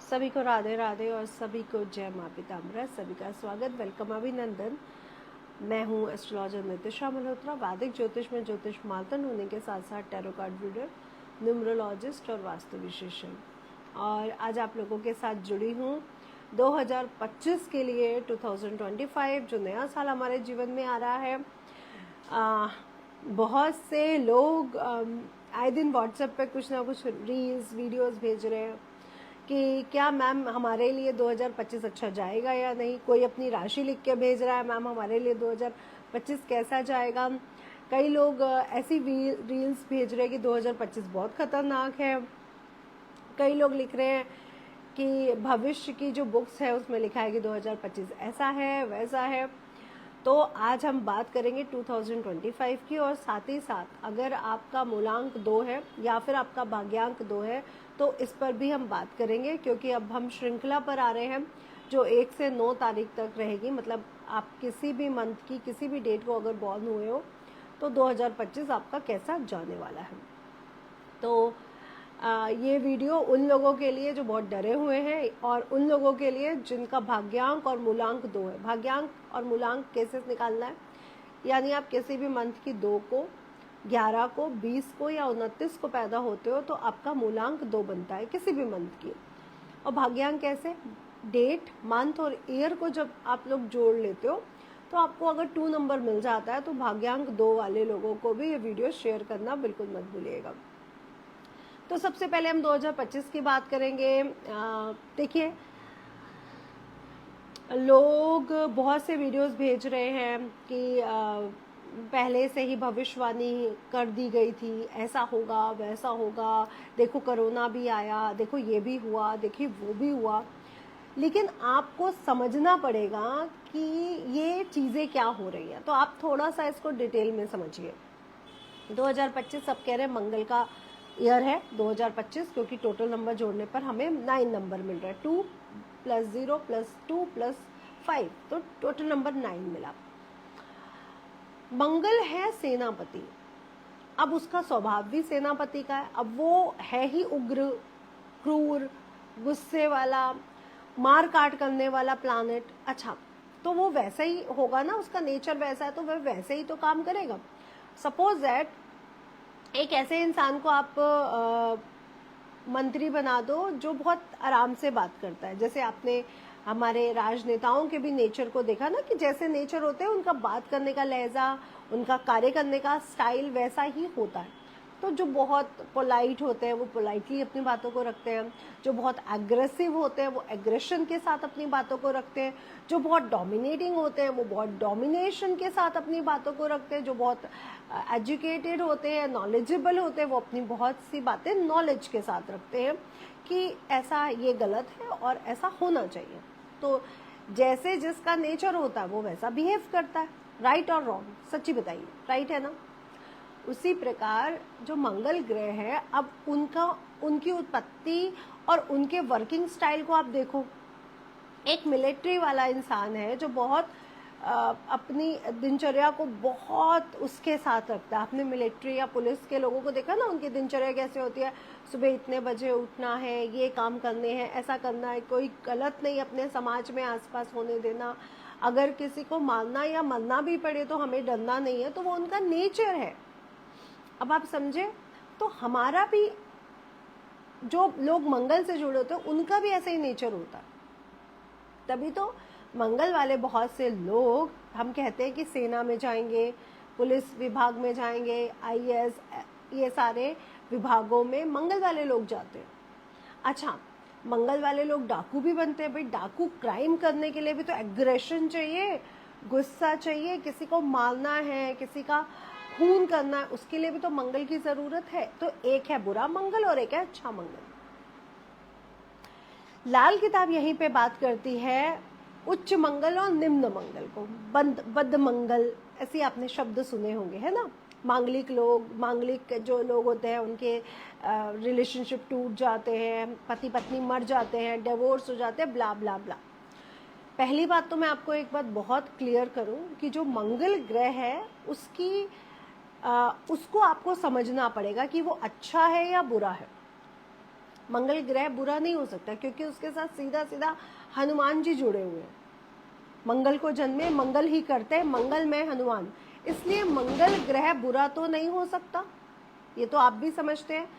सभी को राधे राधे और सभी को जय माँ पीताम्बरा। सभी का स्वागत, वेलकम, अभिनंदन। मैं हूँ एस्ट्रोलॉजर नितिशा मल्होत्रा, वैदिक ज्योतिष में ज्योतिष मातन होने के साथ साथ टैरो कार्ड रीडर, न्यूमरोलॉजिस्ट और वास्तु विशेषज्ञ। और आज आप लोगों के साथ जुड़ी हूँ 2025 के लिए, 2025 जो नया साल हमारे जीवन में आ रहा है। बहुत से लोग आए दिन व्हाट्सएप पे कुछ ना कुछ रील्स वीडियोस भेज रहे हैं कि क्या मैम हमारे लिए 2025 अच्छा जाएगा या नहीं। कोई अपनी राशि लिख के भेज रहा है, मैम हमारे लिए 2025 कैसा जाएगा। कई लोग ऐसी रील्स भेज रहे हैं कि 2025 बहुत खतरनाक है। कई लोग लिख रहे हैं कि भविष्य की जो बुक्स है उसमें लिखा है कि 2025 ऐसा है वैसा है। तो आज हम बात करेंगे 2025 की, और साथ ही साथ अगर आपका मूलांक 2 है या फिर आपका भाग्यांक 2 है तो इस पर भी हम बात करेंगे, क्योंकि अब हम श्रृंखला पर आ रहे हैं जो 1 से 9 तारीख तक रहेगी। मतलब आप किसी भी मंथ की किसी भी डेट को अगर बॉर्न हुए हो तो 2025 आपका कैसा जाने वाला है। तो ये वीडियो उन लोगों के लिए जो बहुत डरे हुए हैं और उन लोगों के लिए जिनका भाग्यांक और मूलांक 2 है। भाग्यांक और मूलांक कैसे निकालना है, यानी आप किसी भी मंथ की 2 को, 11 को, 20 को या 29 को पैदा होते हो तो आपका मूलांक 2 बनता है किसी भी मंथ की। और भाग्यांक कैसे, डेट, मंथ और ईयर को जब आप लोग जोड़ लेते हो तो आपको अगर 2 नंबर मिल जाता है तो भाग्यांक 2 वाले लोगों को भी ये वीडियो शेयर करना बिल्कुल मत भूलिएगा। तो सबसे पहले हम 2025 की बात करेंगे। देखिए, लोग बहुत से वीडियोस भेज रहे हैं कि पहले से ही भविष्यवाणी कर दी गई थी, ऐसा होगा वैसा होगा, देखो कोरोना भी आया, देखो ये भी हुआ, देखिए वो भी हुआ। लेकिन आपको समझना पड़ेगा कि ये चीज़ें क्या हो रही हैं। तो आप थोड़ा सा इसको डिटेल में समझिए। 2025 सब कह रहे हैं मंगल का ईयर है 2025, क्योंकि टोटल नंबर जोड़ने पर हमें 9 नंबर मिल रहा है। 2 + 0 + 2 + 5, तो टोटल नंबर 9 मिला। मंगल है सेनापति। अब उसका स्वभाव भी सेनापति का है। अब वो है ही उग्र, क्रूर, गुस्से वाला, मार काट करने वाला प्लानेट। अच्छा, तो वो वैसा ही होगा ना, उसका नेचर वैसा है तो वह वैसे ही तो काम करेगा। सपोज दैट एक ऐसे इंसान को आप मंत्री बना दो जो बहुत आराम से बात करता है। जैसे आपने हमारे राजनेताओं के भी नेचर को देखा ना, कि जैसे नेचर होते हैं उनका बात करने का लहजा, उनका कार्य करने का स्टाइल वैसा ही होता है। तो जो बहुत पोलाइट होते हैं वो पोलाइटली अपनी बातों को रखते हैं, जो बहुत एग्रेसिव होते हैं वो एग्रेशन के साथ अपनी बातों को रखते हैं, जो बहुत डोमिनेटिंग होते हैं वो बहुत डोमिनेशन के साथ अपनी बातों को रखते हैं, जो बहुत एजुकेटेड होते हैं, नॉलेजेबल होते हैं, वो अपनी बहुत सी बातें नॉलेज के साथ रखते हैं कि ऐसा ये गलत है और ऐसा होना चाहिए। तो जैसे जिसका नेचर होता है वो वैसा बिहेव करता है। राइट और रॉन्ग, सच्ची बताइए, राइट है ना। उसी प्रकार जो मंगल ग्रह है, अब उनकी उत्पत्ति और उनके वर्किंग स्टाइल को आप देखो। एक मिलिट्री वाला इंसान है जो बहुत अपनी दिनचर्या को बहुत उसके साथ रखता है। आपने मिलिट्री या पुलिस के लोगों को देखा ना, उनकी दिनचर्या कैसे होती है। सुबह इतने बजे उठना है, ये काम करने हैं, ऐसा करना है, कोई गलत नहीं अपने समाज में आसपास होने देना। अगर किसी को मारना या मरना भी पड़े तो हमें डरना नहीं है, तो वो उनका नेचर है। अब आप समझे, तो हमारा भी जो लोग मंगल से जुड़े होते हैं उनका भी ऐसा ही नेचर होता है। तभी तो मंगल वाले बहुत से लोग, हम कहते हैं कि सेना में जाएंगे, पुलिस विभाग में जाएंगे, IAS, ये सारे विभागों में मंगल वाले लोग जाते हैं। अच्छा, मंगल वाले लोग डाकू भी बनते हैं। भाई, डाकू क्राइम करने के लिए भी तो एग्रेशन चाहिए, गुस्सा चाहिए, किसी को मारना है, किसी का खून करना है, उसके लिए भी तो मंगल की जरूरत है। तो एक है बुरा मंगल और एक है अच्छा मंगल। लाल किताब यहीं पे बात करती है उच्च मंगल और निम्न मंगल को। बद मंगल, ऐसे आपने शब्द सुने होंगे, है ना। मांगलिक जो लोग होते हैं उनके रिलेशनशिप टूट जाते हैं, पति पत्नी मर जाते हैं, डिवोर्स हो जाते हैं, ब्ला ब्ला ब्ला। पहली बात तो मैं आपको एक बात बहुत क्लियर करूं कि जो मंगल ग्रह है उसको आपको समझना पड़ेगा कि वो अच्छा है या बुरा है। मंगल ग्रह बुरा नहीं हो सकता, क्योंकि उसके साथ सीधा सीधा हनुमान जी जुड़े हुए हैं। मंगल को जन्मे मंगल ही करते, मंगल में हनुमान, इसलिए मंगल ग्रह बुरा तो नहीं हो सकता, ये तो आप भी समझते हैं।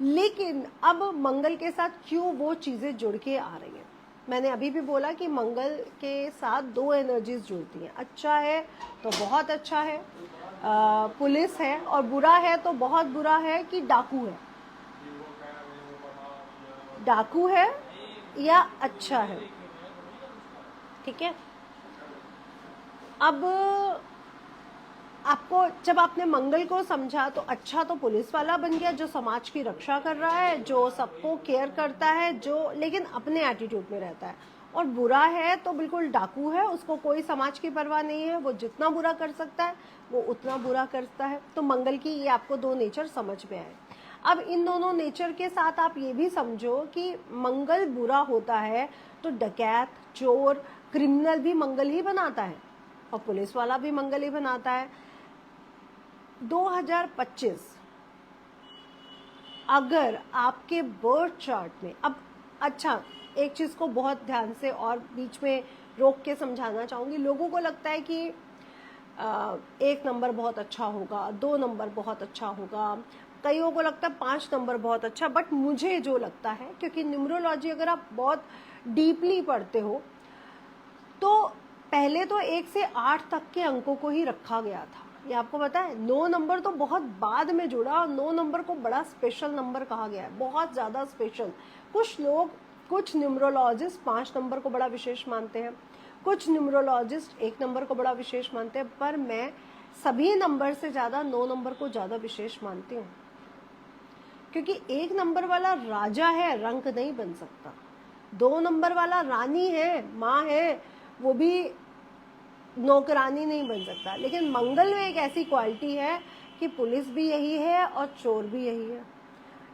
लेकिन अब मंगल के साथ क्यों वो चीजें जुड़ के आ रही हैं? मैंने अभी भी बोला कि मंगल के साथ दो एनर्जीज जुड़ती हैं, अच्छा है तो बहुत अच्छा है, पुलिस है, और बुरा है तो बहुत बुरा है कि डाकू है। डाकू है या अच्छा है, ठीक है। अब आपको, जब आपने मंगल को समझा तो अच्छा तो पुलिस वाला बन गया, जो समाज की रक्षा कर रहा है, जो सबको केयर करता है, जो लेकिन अपने एटीट्यूड में रहता है। और बुरा है तो बिल्कुल डाकू है, उसको कोई समाज की परवाह नहीं है, वो जितना बुरा कर सकता है वो उतना बुरा करता है। तो मंगल की ये आपको दो नेचर समझ में आए। अब इन दोनों नेचर के साथ आप ये भी समझो कि मंगल बुरा होता है तो डकैत, चोर, क्रिमिनल भी मंगल ही बनाता है, और पुलिस वाला भी मंगल ही बनाता है। 2025 अगर आपके बर्थ चार्ट में, अब अच्छा एक चीज को बहुत ध्यान से और बीच में रोक के समझाना चाहूंगी। लोगों को लगता है कि 1 नंबर बहुत अच्छा होगा, 2 नंबर बहुत अच्छा होगा, कईयों को लगता है 5 नंबर बहुत अच्छा। बट मुझे जो लगता है, क्योंकि न्यूमरोलॉजी अगर आप बहुत डीपली पढ़ते हो तो पहले तो 1 से 8 तक के अंकों को ही रखा गया था, ये आपको पता है। 9 नंबर तो बहुत बाद में जुड़ा, और 9 नंबर को बड़ा स्पेशल नंबर कहा गया है, बहुत ज़्यादा स्पेशल। कुछ लोग, कुछ न्यूमरोलॉजिस्ट 5 नंबर को बड़ा विशेष मानते हैं, कुछ न्यूमरोलॉजिस्ट 1 नंबर को बड़ा विशेष मानते हैं, पर मैं सभी नंबर से ज़्यादा 9 नंबर को ज़्यादा विशेष मानती हूँ। क्योंकि 1 नंबर वाला राजा है, रंक नहीं बन सकता। 2 नंबर वाला रानी है, माँ है, वो भी नौकरानी नहीं बन सकता। लेकिन मंगल में एक ऐसी क्वालिटी है कि पुलिस भी यही है और चोर भी यही है,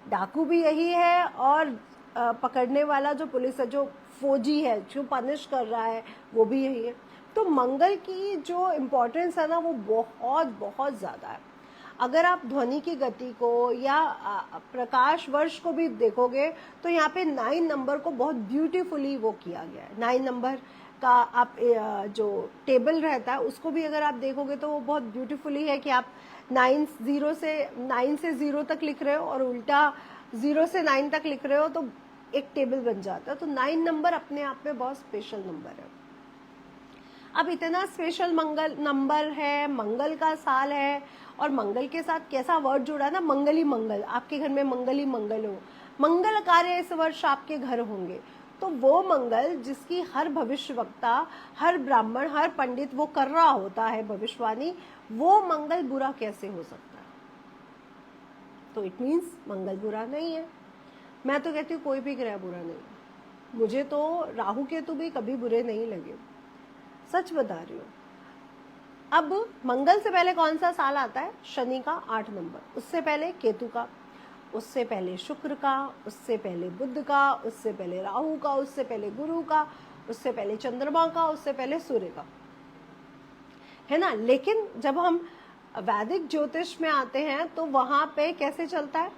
डाकू भी यही है, और पकड़ने वाला जो पुलिस है, जो फौजी है, जो पनिश कर रहा है, वो भी यही है। तो मंगल की जो इम्पोर्टेंस है ना, वो बहुत बहुत ज़्यादा है। अगर आप ध्वनि की गति को या प्रकाश वर्ष को भी देखोगे तो यहाँ पे 9 नंबर को बहुत ब्यूटीफुली वो किया गया है। 9 नंबर का आप जो टेबल रहता है उसको भी अगर आप देखोगे तो वो बहुत ब्यूटीफुली है कि आप 9 से 0 तक लिख रहे हो और उल्टा 0 से 9 तक लिख रहे हो, तो एक टेबल बन जाता है। तो 9 नंबर अपने आप में बहुत स्पेशल नंबर है। अब इतना स्पेशल मंगल नंबर है, मंगल का साल है, और मंगल के साथ कैसा वर्ड जुड़ा ना, मंगल ही मंगल, आपके घर में मंगल ही मंगल हो, मंगल कार्य इस वर्ष आपके घर होंगे। तो वो मंगल जिसकी हर भविष्यवक्ता, हर ब्राह्मण, हर पंडित वो कर रहा होता है भविष्यवाणी, वो मंगल बुरा कैसे हो सकता है? तो इट मीन्स मंगल बुरा नहीं है। मैं तो कहती हूँ कोई भी ग्रह बुरा नहीं है। मुझे तो राहु केतु भी कभी बुरे नहीं लगे, सच बता रही हूँ। अब मंगल से पहले कौन सा साल आता है? शनि का 8 नंबर, उससे पहले केतु का, उससे पहले शुक्र का, उससे पहले बुध का, उससे पहले राहु का, उससे पहले गुरु का, उससे पहले चंद्रमा का, उससे पहले सूर्य का, है ना। लेकिन जब हम वैदिक ज्योतिष में आते हैं तो वहां पे कैसे चलता है?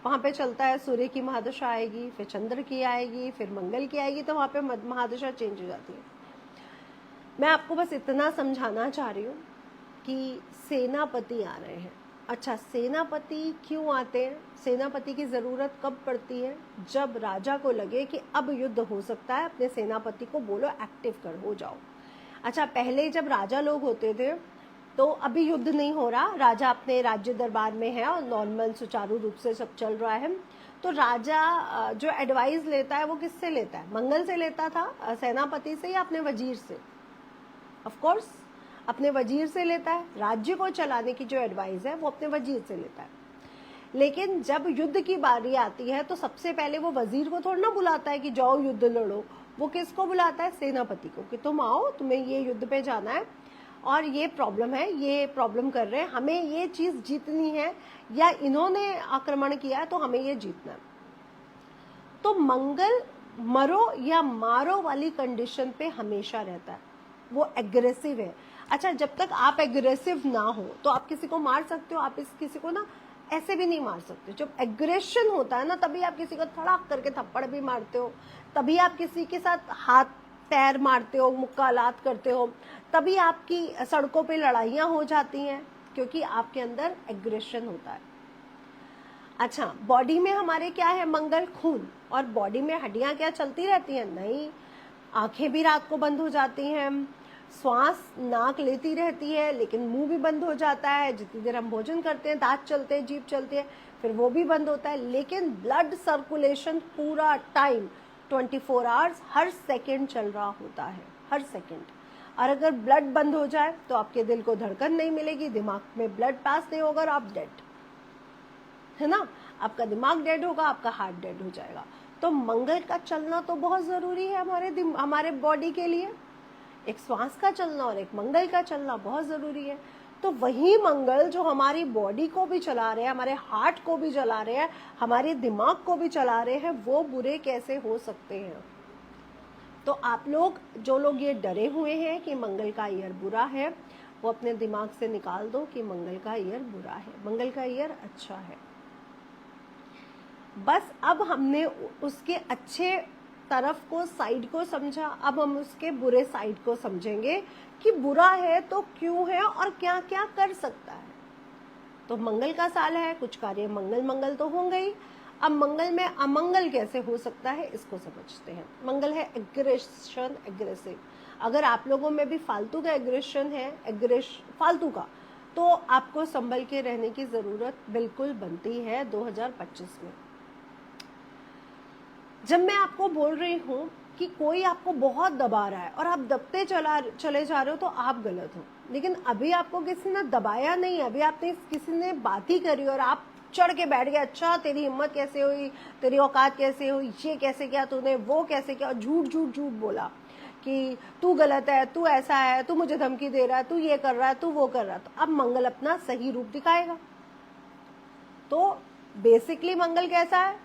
वहां पे चलता है सूर्य की महादशा आएगी, फिर चंद्र की आएगी, फिर मंगल की आएगी, तो वहां पे महादशा चेंज हो जाती है। मैं आपको बस इतना समझाना चाह रही हूँ कि सेनापति आ रहे हैं। अच्छा, सेनापति क्यों आते हैं? सेनापति की ज़रूरत कब पड़ती है? जब राजा को लगे कि अब युद्ध हो सकता है, अपने सेनापति को बोलो एक्टिव कर, हो जाओ। अच्छा, पहले जब राजा लोग होते थे तो अभी युद्ध नहीं हो रहा, राजा अपने राज्य दरबार में है और नॉर्मल सुचारू रूप से सब चल रहा है, तो राजा जो एडवाइस लेता है वो किससे लेता है? मंगल से लेता था, सेनापति से, या अपने वजीर से? ऑफ कोर्स अपने वजीर से लेता है। राज्य को चलाने की जो एडवाइस है वो अपने वजीर से लेता है। लेकिन जब युद्ध की बारी आती है तो सबसे पहले वो वजीर को थोड़ा ना बुलाता है कि जाओ युद्ध लड़ो, वो किसको बुलाता है? सेनापति को, कि तुम आओ, तुम्हें ये युद्ध पे जाना है और ये प्रॉब्लम है, ये प्रॉब्लम कर रहे हैं, हमें ये चीज जीतनी है, या इन्होंने आक्रमण किया है तो हमें ये जीतना है। तो मंगल मरो या मारो वाली कंडीशन पे हमेशा रहता है, वो एग्रेसिव है। अच्छा, जब तक आप एग्रेसिव ना हो तो आप किसी को मार सकते हो, आप किसी को ना ऐसे भी नहीं मार सकते। जब एग्रेशन होता है ना, तभी आप किसी को धड़ाक करके थप्पड़ भी मारते हो, तभी आप किसी के साथ हाथ पैर मारते हो, मुक्कालात करते हो, तभी आपकी सड़कों पे लड़ाइयाँ हो जाती हैं, क्योंकि आपके अंदर एग्रेशन होता है। अच्छा, बॉडी में हमारे क्या है? मंगल, खून। और बॉडी में हड्डियां क्या चलती रहती हैं? नहीं, आंखें भी रात को बंद हो जाती हैं, श्वास नाक लेती रहती है लेकिन मुंह भी बंद हो जाता है, जितनी देर हम भोजन करते हैं दांत चलते हैं, जीभ चलती है, फिर वो भी बंद होता है। लेकिन ब्लड सर्कुलेशन पूरा टाइम 24 आवर्स हर सेकेंड चल रहा होता है, हर सेकेंड। और अगर ब्लड बंद हो जाए तो आपके दिल को धड़कन नहीं मिलेगी, दिमाग में ब्लड पास नहीं होगा और आप डेड, है ना, आपका दिमाग डेड होगा, आपका हार्ट डेड हो जाएगा। तो मंगल का चलना तो बहुत जरूरी है हमारे बॉडी के लिए। एक श्वास का चलना और एक मंगल का चलना बहुत जरूरी है। तो वही मंगल जो हमारी बॉडी को भी चला रहे हैं, हमारे हार्ट को भी चला रहे हैं, हमारे दिमाग को भी चला रहे हैं, वो बुरे कैसे हो सकते हैं? तो आप लोग, जो लोग ये डरे हुए हैं कि मंगल का ईयर बुरा है, वो अपने दिमाग से निकाल दो कि मंगल का ईयर बुरा है, मंगल का ईयर अच्छा है। बस अब हमने उसके अच्छे तरफ को, साइड को समझा, अब हम उसके बुरे साइड को समझेंगे कि बुरा है तो क्यों है और क्या क्या कर सकता है। तो मंगल का साल है, कुछ कार्य मंगल मंगल तो होंगे ही। अब मंगल में अमंगल कैसे हो सकता है, इसको समझते हैं। मंगल है एग्रेशन, एग्रेसिव। अगर आप लोगों में भी फालतू का एग्रेशन है, फालतू का, तो आपको संभल के रहने की जरूरत बिल्कुल बनती है 2025 में। जब मैं आपको बोल रही हूँ कि कोई आपको बहुत दबा रहा है और आप दबते चले जा रहे हो, तो आप गलत हो। लेकिन अभी आपको किसी ने दबाया नहीं, अभी आपने किसी ने बात ही करी और आप चढ़ के बैठ गए, अच्छा तेरी हिम्मत कैसे हुई, तेरी औकात कैसे हुई, ये कैसे किया तूने, वो कैसे किया, झूठ झूठ झूठ बोला कि तू गलत है, तू ऐसा है, तू मुझे धमकी दे रहा है, तू ये कर रहा है, तू वो कर रहा है। तो अब मंगल अपना सही रूप दिखाएगा। तो बेसिकली मंगल कैसा है?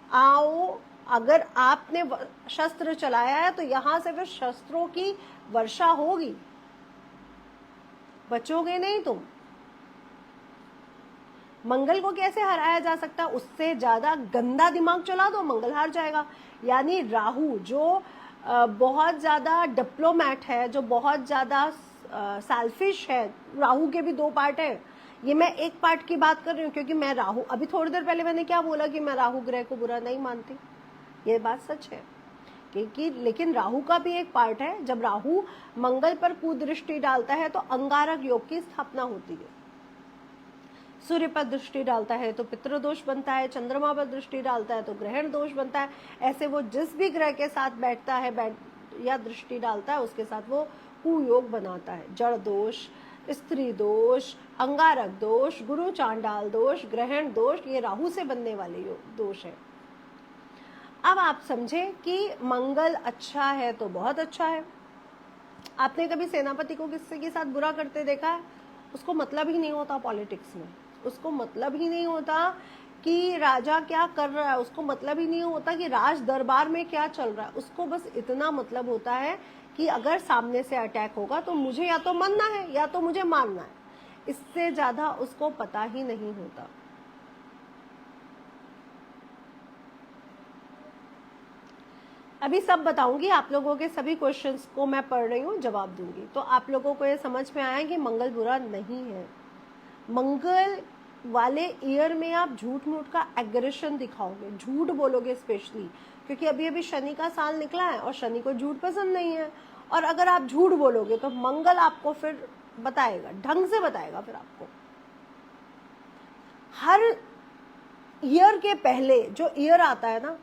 आओ, अगर आपने शस्त्र चलाया है तो यहां से फिर शस्त्रों की वर्षा होगी, बचोगे नहीं तुम। मंगल को कैसे हराया जा सकता है? उससे ज्यादा गंदा दिमाग चला दो, मंगल हार जाएगा। यानी राहु जो बहुत ज्यादा डिप्लोमैट है, जो बहुत ज्यादा सेल्फिश है, राहु के भी दो पार्ट है। ये मैं एक पार्ट की बात कर रही हूँ क्योंकि मैं राहु, अभी थोड़ी देर पहले मैंने क्या बोला कि मैं राहु ग्रह को बुरा नहीं मानती, ये बात सच है। क्योंकि लेकिन राहु का भी एक पार्ट है। जब राहु मंगल पर कुदृष्टि डालता है तो अंगारक योग की स्थापना होती है। सूर्य पर दृष्टि डालता है तो पितृदोष बनता है, चंद्रमा पर दृष्टि डालता है तो ग्रहण दोष बनता है। ऐसे वो जिस भी ग्रह के साथ बैठता है या दृष्टि डालता है, उसके साथ वो कुयोग बनाता है। जड़ दोष, स्त्री दोष, अंगारक दोष, गुरु चांडाल दोष, ग्रहण दोष, ये राहु से बनने वाले दोष है। अब आप समझे कि मंगल अच्छा है तो बहुत अच्छा है। आपने कभी सेनापति को किसी के साथ बुरा करते देखा है? उसको मतलब ही नहीं होता पॉलिटिक्स में, उसको मतलब ही नहीं होता कि राजा क्या कर रहा है, उसको मतलब ही नहीं होता कि राज दरबार में क्या चल रहा है। उसको बस इतना मतलब होता है कि अगर सामने से अटैक होगा तो मुझे या तो मरना है या तो मुझे मारना है, इससे ज्यादा उसको पता ही नहीं होता। अभी सब बताऊंगी, आप लोगों के सभी क्वेश्चंस को मैं पढ़ रही हूँ, जवाब दूंगी। तो आप लोगों को ये समझ में आया कि मंगल बुरा नहीं है। मंगल वाले ईयर में आप झूठ मूठ का एग्रेशन दिखाओगे, झूठ बोलोगे स्पेशली, क्योंकि अभी अभी शनि का साल निकला है और शनि को झूठ पसंद नहीं है। और अगर आप झूठ बोलोगे तो मंगल आपको फिर बताएगा, ढंग से बताएगा। फिर आपको हर ईयर के पहले जो ईयर आता है ना,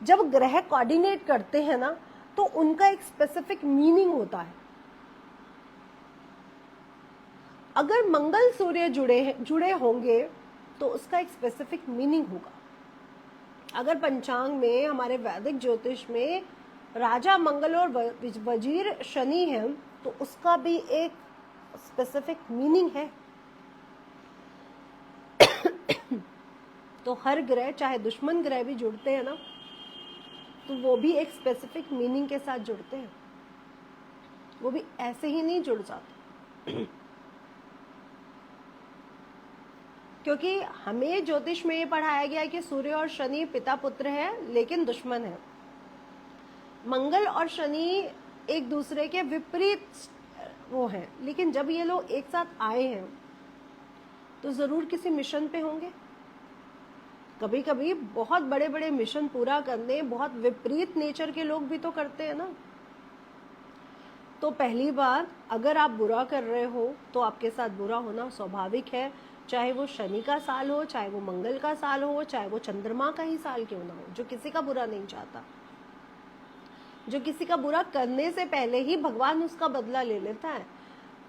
जब ग्रह कोऑर्डिनेट करते हैं ना, तो उनका एक स्पेसिफिक मीनिंग होता है। अगर मंगल सूर्य जुड़े होंगे तो उसका एक स्पेसिफिक मीनिंग होगा। अगर पंचांग में, हमारे वैदिक ज्योतिष में राजा मंगल और वजीर शनि है तो उसका भी एक स्पेसिफिक मीनिंग है। तो हर ग्रह, चाहे दुश्मन ग्रह भी जुड़ते हैं ना, तो वो भी एक स्पेसिफिक मीनिंग के साथ जुड़ते हैं, वो भी ऐसे ही नहीं जुड़ जाते। क्योंकि हमें ज्योतिष में ये पढ़ाया गया है कि सूर्य और शनि पिता पुत्र है लेकिन दुश्मन है। मंगल और शनि एक दूसरे के विपरीत वो हैं, लेकिन जब ये लोग एक साथ आए हैं तो जरूर किसी मिशन पे होंगे। कभी कभी बहुत बड़े बड़े मिशन पूरा करने बहुत विपरीत नेचर के लोग भी तो करते हैं ना। तो पहली बात, अगर आप बुरा कर रहे हो तो आपके साथ बुरा होना स्वाभाविक है, चाहे वो शनि का साल हो, चाहे वो मंगल का साल हो, चाहे वो चंद्रमा का ही साल क्यों ना हो। जो किसी का बुरा नहीं चाहता, जो किसी का बुरा करने से पहले ही भगवान उसका बदला ले लेता है।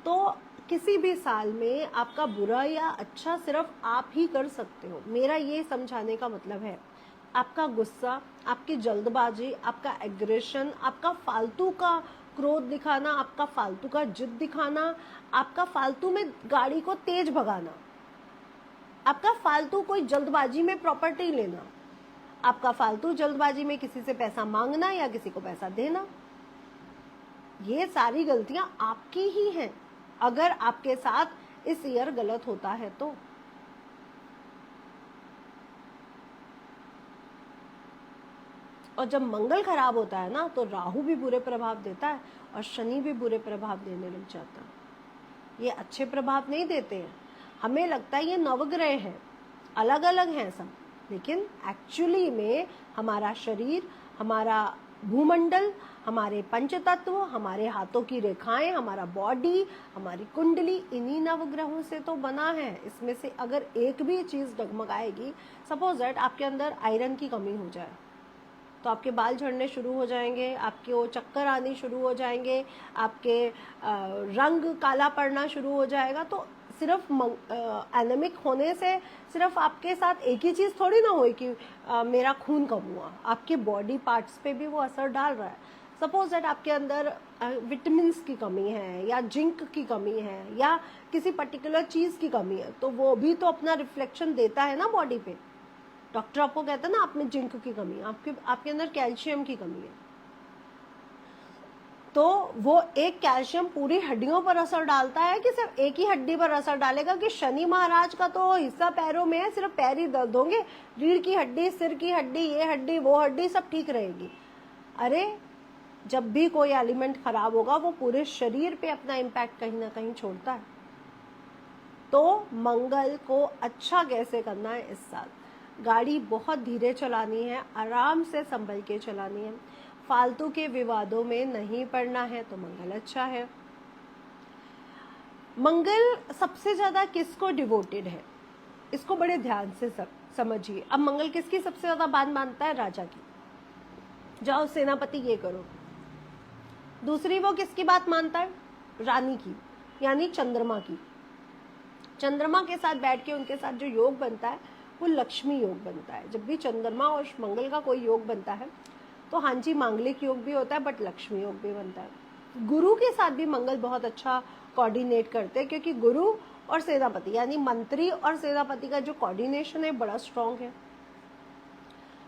तो किसी भी साल में आपका बुरा या अच्छा सिर्फ आप ही कर सकते हो। मेरा ये समझाने का मतलब है, आपका गुस्सा, आपकी जल्दबाजी, आपका एग्रेशन, आपका फालतू का क्रोध दिखाना, आपका फालतू का जिद दिखाना, आपका फालतू में गाड़ी को तेज भगाना, आपका फालतू कोई जल्दबाजी में प्रॉपर्टी लेना, आपका फालतू जल्दबाजी में किसी से पैसा मांगना या किसी को पैसा देना, ये सारी गलतियां आपकी ही हैं अगर आपके साथ इस ईयर गलत होता है तो। और जब मंगल खराब होता है ना तो राहु भी बुरे प्रभाव देता है और शनि भी बुरे प्रभाव देने लग जाता है। ये अच्छे प्रभाव नहीं देते हैं। हमें लगता है ये नवग्रह हैं, अलग अलग हैं सब, लेकिन एक्चुअली में हमारा शरीर, हमारा भूमंडल, हमारे पंचतत्व, हमारे हाथों की रेखाएं, हमारा बॉडी, हमारी कुंडली इन्हीं नवग्रहों से तो बना है। इसमें से अगर एक भी चीज डगमगाएगी, सपोज दैट आपके अंदर आयरन की कमी हो जाए तो आपके बाल झड़ने शुरू हो जाएंगे, आपके वो चक्कर आने शुरू हो जाएंगे, आपके रंग काला पड़ना शुरू हो जाएगा। तो सिर्फ एनेमिक होने से सिर्फ आपके साथ एक ही चीज़ थोड़ी ना होई कि मेरा खून कम हुआ, आपके बॉडी पार्ट्स पे भी वो असर डाल रहा है। सपोज दैट आपके अंदर विटामिन की कमी है या जिंक की कमी है या किसी पर्टिकुलर चीज़ की कमी है, तो वो भी तो अपना रिफ्लेक्शन देता है ना बॉडी पे। डॉक्टर आपको कहता है ना आप में जिंक की कमी है, आपके अंदर कैल्शियम की कमी है, तो वो एक कैल्शियम पूरी हड्डियों पर असर डालता है कि सिर्फ एक ही हड्डी पर असर डालेगा। कि शनि महाराज का तो हिस्सा पैरों में है, सिर्फ पैर ही दर्द होंगे, रीढ़ की हड्डी, सिर की हड्डी, ये हड्डी, वो हड्डी सब ठीक रहेगी। अरे जब भी कोई एलिमेंट खराब होगा वो पूरे शरीर पे अपना इम्पैक्ट कहीं ना कहीं छोड़ता है। तो मंगल को अच्छा कैसे करना है इस साल, गाड़ी बहुत धीरे चलानी है, आराम से संभल के चलानी है, फालतू के विवादों में नहीं पड़ना है, तो मंगल अच्छा है। मंगल सबसे ज्यादा किसको डिवोटेड है, इसको बड़े ध्यान से समझिए। अब मंगल किसकी सबसे ज्यादा बात मानता है? राजा की। जाओ सेनापति ये करो। दूसरी वो किसकी बात मानता है? रानी की, यानी चंद्रमा की। चंद्रमा के साथ बैठ के उनके साथ जो योग बनता है वो लक्ष्मी योग बनता है। जब भी चंद्रमा और मंगल का कोई योग बनता है तो हाँ जी मांगलिक योग भी होता है, बट लक्ष्मी योग भी बनता है। गुरु के साथ भी मंगल बहुत अच्छा कोऑर्डिनेट करते हैं, क्योंकि गुरु और सेनापति यानी मंत्री और सेनापति का जो कोऑर्डिनेशन है बड़ा स्ट्रांग है।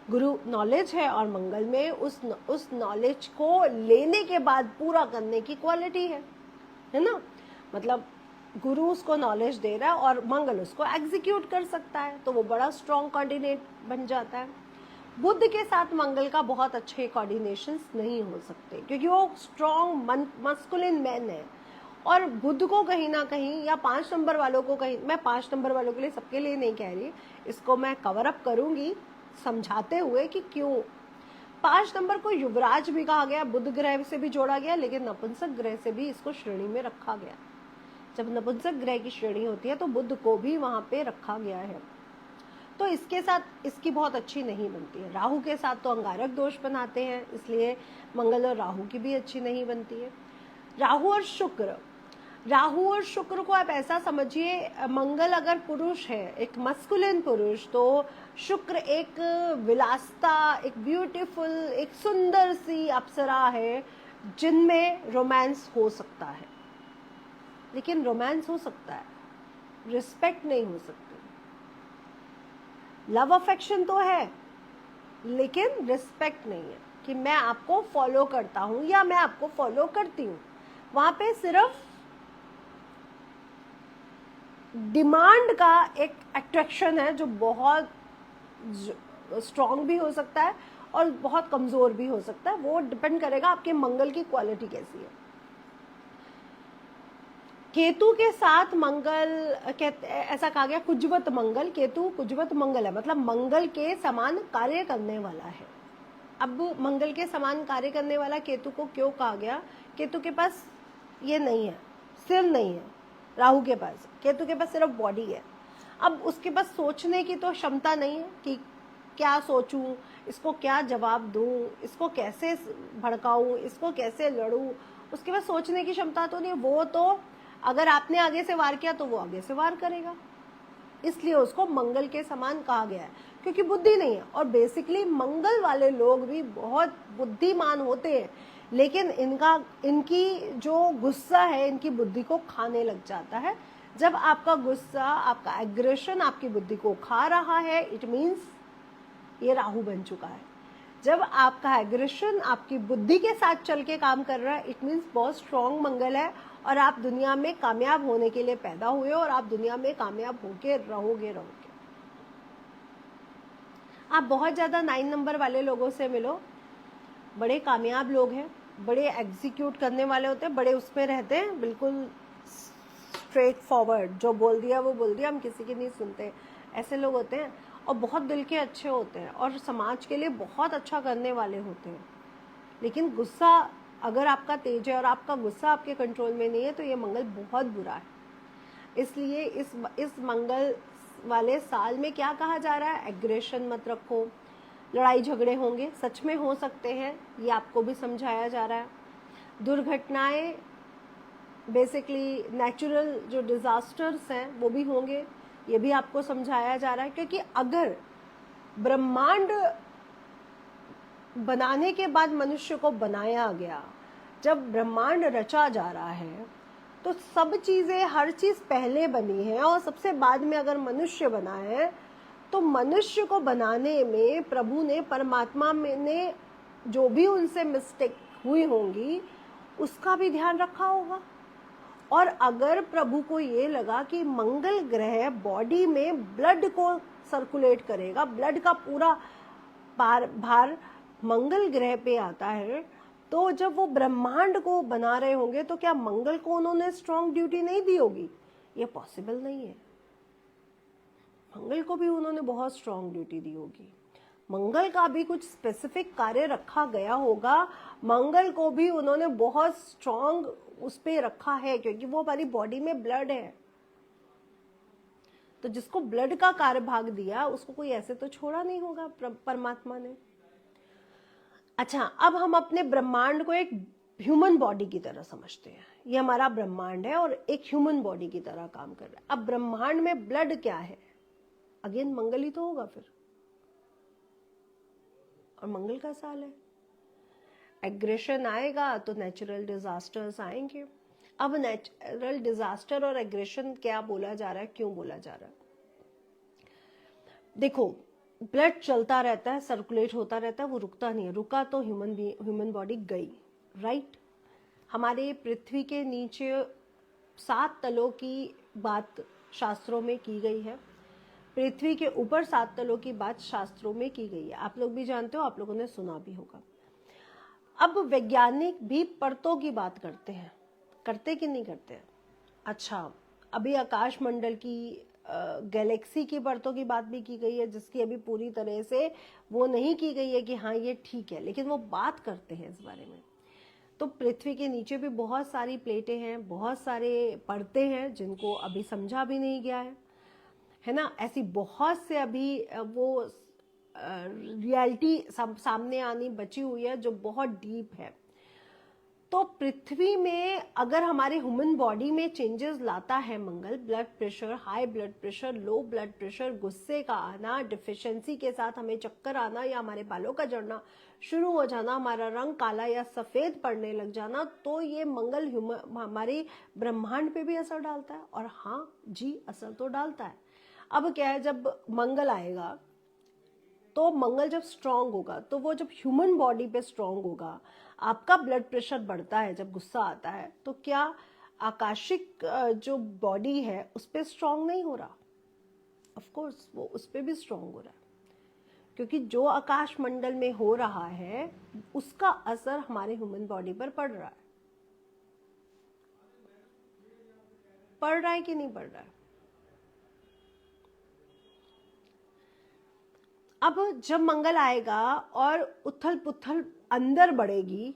गुरु नॉलेज है और मंगल में उस नॉलेज को लेने के बाद पूरा करने की क्वालिटी है ना। मतलब गुरु उसको नॉलेज दे रहा है और मंगल उसको एग्जीक्यूट कर सकता है, तो वो बड़ा स्ट्रॉन्ग कोऑर्डिनेट बन जाता है। बुध के साथ मंगल का बहुत अच्छे कोऑर्डिनेशंस नहीं हो सकते, क्योंकि वो स्ट्रॉन्ग मस्कुलिन मैन है। और बुध को कहीं ना कहीं, या 5 नंबर वालों को कहीं, मैं 5 नंबर वालों के लिए, सबके लिए नहीं कह रही, इसको मैं कवर अप करूंगी समझाते हुए कि क्यों 5 नंबर को युवराज भी कहा गया, बुध ग्रह से भी जोड़ा गया, लेकिन नपुंसक ग्रह से भी इसको श्रेणी में रखा गया। जब नपुंसक ग्रह की श्रेणी होती है तो बुध को भी वहां पे रखा गया है। तो इसके साथ इसकी बहुत अच्छी नहीं बनती है। राहु के साथ तो अंगारक दोष बनाते हैं, इसलिए मंगल और राहु की भी अच्छी नहीं बनती है। राहु और शुक्र को आप ऐसा समझिए, मंगल अगर पुरुष है, एक मस्कुलिन पुरुष, तो शुक्र एक विलासता, एक ब्यूटीफुल, एक सुंदर सी अप्सरा है जिनमें रोमांस हो सकता है। लेकिन रोमांस हो सकता है, रिस्पेक्ट नहीं हो सकती। लव अफेक्शन तो है लेकिन रिस्पेक्ट नहीं है कि मैं आपको फॉलो करता हूं या मैं आपको फॉलो करती हूं। वहां पे सिर्फ डिमांड का एक अट्रैक्शन है जो बहुत स्ट्रॉन्ग भी हो सकता है और बहुत कमजोर भी हो सकता है, वो डिपेंड करेगा आपके मंगल की क्वालिटी कैसी है। केतु के साथ मंगल ऐसा कहा गया कुजवत मंगल, केतु कुजवत मंगल है, मतलब मंगल के समान कार्य करने वाला है। अब मंगल के समान कार्य करने वाला केतु को क्यों कहा गया? केतु के पास ये नहीं है, सिर नहीं है राहु के पास, केतु के पास सिर्फ बॉडी है। अब उसके पास सोचने की तो क्षमता नहीं है कि क्या सोचूं, इसको क्या जवाब दूं, इसको कैसे भड़काऊं, इसको कैसे लड़ूं, उसके पास सोचने की क्षमता तो नहीं है। वो तो अगर आपने आगे से वार किया तो वो आगे से वार करेगा, इसलिए उसको मंगल के समान कहा गया है, क्योंकि बुद्धि नहीं है। और बेसिकली मंगल वाले लोग भी बहुत बुद्धिमान होते हैं, लेकिन इनकी जो गुस्सा है इनकी बुद्धि को खाने लग जाता है। जब आपका गुस्सा, आपका एग्रेशन आपकी बुद्धि को खा रहा है, इट मीन्स ये राहु बन चुका है। जब आपका एग्रेशन आपकी बुद्धि के साथ चल के काम कर रहा है, इट मीन्स बहुत स्ट्रॉन्ग मंगल है और आप दुनिया में कामयाब होने के लिए पैदा हुए और आप दुनिया में कामयाब होके रहोगे। आप बहुत ज्यादा 9 नंबर वाले लोगों से मिलो, बड़े कामयाब लोग हैं, बड़े एग्जीक्यूट करने वाले होते हैं, बड़े उसमें रहते हैं, बिल्कुल स्ट्रेट फॉरवर्ड, जो बोल दिया वो बोल दिया, हम किसी की नहीं सुनते, ऐसे लोग होते हैं। और बहुत दिल के अच्छे होते हैं और समाज के लिए बहुत अच्छा करने वाले होते हैं। लेकिन गुस्सा अगर आपका तेज है और आपका गुस्सा आपके कंट्रोल में नहीं है तो ये मंगल बहुत बुरा है। इसलिए इस मंगल वाले साल में क्या कहा जा रहा है? एग्रेशन मत रखो, लड़ाई झगड़े होंगे, सच में हो सकते हैं, ये आपको भी समझाया जा रहा है। दुर्घटनाएं, बेसिकली नेचुरल जो डिजास्टर्स हैं वो भी होंगे, ये भी आपको समझाया जा रहा है। क्योंकि अगर ब्रह्मांड बनाने के बाद मनुष्य को बनाया गया, जब ब्रह्मांड रचा जा रहा है तो सब चीजें, हर चीज पहले बनी है और सबसे बाद में अगर मनुष्य बना है, तो मनुष्य को बनाने में प्रभु ने, परमात्मा ने जो भी उनसे मिस्टेक हुई होंगी उसका भी ध्यान रखा होगा। और अगर प्रभु को ये लगा कि मंगल ग्रह बॉडी में ब्लड को सर्कुलेट करेगा, ब्लड का पूरा भार मंगल ग्रह पे आता है, तो जब वो ब्रह्मांड को बना रहे होंगे तो क्या मंगल को उन्होंने स्ट्रॉन्ग ड्यूटी नहीं दी होगी? ये पॉसिबल नहीं है। मंगल को भी उन्होंने बहुत स्ट्रॉन्ग ड्यूटी दी होगी, मंगल का भी कुछ स्पेसिफिक कार्य रखा गया होगा, मंगल को भी उन्होंने बहुत स्ट्रॉन्ग उस पे रखा है, क्योंकि वो हमारी बॉडी में ब्लड है। तो जिसको ब्लड का कार्य भाग दिया उसको कोई ऐसे तो छोड़ा नहीं होगा परमात्मा ने। अच्छा, अब हम अपने ब्रह्मांड को एक ह्यूमन बॉडी की तरह समझते हैं। ये हमारा ब्रह्मांड है और एक ह्यूमन बॉडी की तरह काम कर रहा है। अब ब्रह्मांड में ब्लड क्या है? अगेन मंगल ही तो होगा फिर, और मंगल का साल है। एग्रेशन आएगा तो नेचुरल डिजास्टर्स आएंगे। अब नेचुरल डिजास्टर और एग्रेशन क्या बोला जा रहा है, क्यों बोला जा रहा है? देखो, ब्लड चलता रहता है, सर्कुलेट होता रहता है, वो रुकता नहीं है। रुका तो ह्यूमन बॉडी गई, राइट? हमारे पृथ्वी के नीचे 7 तलों की बात शास्त्रों में की गई है, पृथ्वी के ऊपर 7 तलों की बात शास्त्रों में की गई है। आप लोग भी जानते हो, आप लोगों ने सुना भी होगा। अब वैज्ञानिक भी परतों की बात करते हैं, करते कि नहीं करते? अच्छा, अभी आकाश मंडल की गैलेक्सी की परतों की बात भी की गई है, जिसकी अभी पूरी तरह से वो नहीं की गई है कि हाँ ये ठीक है, लेकिन वो बात करते हैं इस बारे में। तो पृथ्वी के नीचे भी बहुत सारी प्लेटें हैं, बहुत सारे परतें हैं जिनको अभी समझा भी नहीं गया है ना? ऐसी बहुत से अभी वो रियलिटी सामने आनी बची हुई है जो बहुत डीप है। तो पृथ्वी में अगर हमारे ह्यूमन बॉडी में चेंजेस लाता है Mangal, blood pressure, high blood pressure, low blood pressure, गुस्से का आना, डिफिशिएंसी के साथ हमें चक्कर आना या हमारे बालों का झड़ना शुरू हो जाना, हमारा रंग काला या सफेद पड़ने लग जाना, तो ये मंगल हमारे ब्रह्मांड पे भी असर डालता है। और हाँ जी, असर तो डालता है। अब क्या है, जब मंगल आएगा तो मंगल जब स्ट्रांग होगा, तो वो जब ह्यूमन बॉडी पे स्ट्रांग होगा, आपका ब्लड प्रेशर बढ़ता है जब गुस्सा आता है, तो क्या आकाशिक जो बॉडी है उस पर स्ट्रांग नहीं हो रहा। ऑफ कोर्स वो उस पर भी स्ट्रांग हो रहा है, क्योंकि जो आकाश मंडल में हो रहा है उसका असर हमारे ह्यूमन बॉडी पर पड़ रहा है। पड़ रहा है कि नहीं पड़ रहा है? अब जब मंगल आएगा और उथल पुथल अंदर बढ़ेगी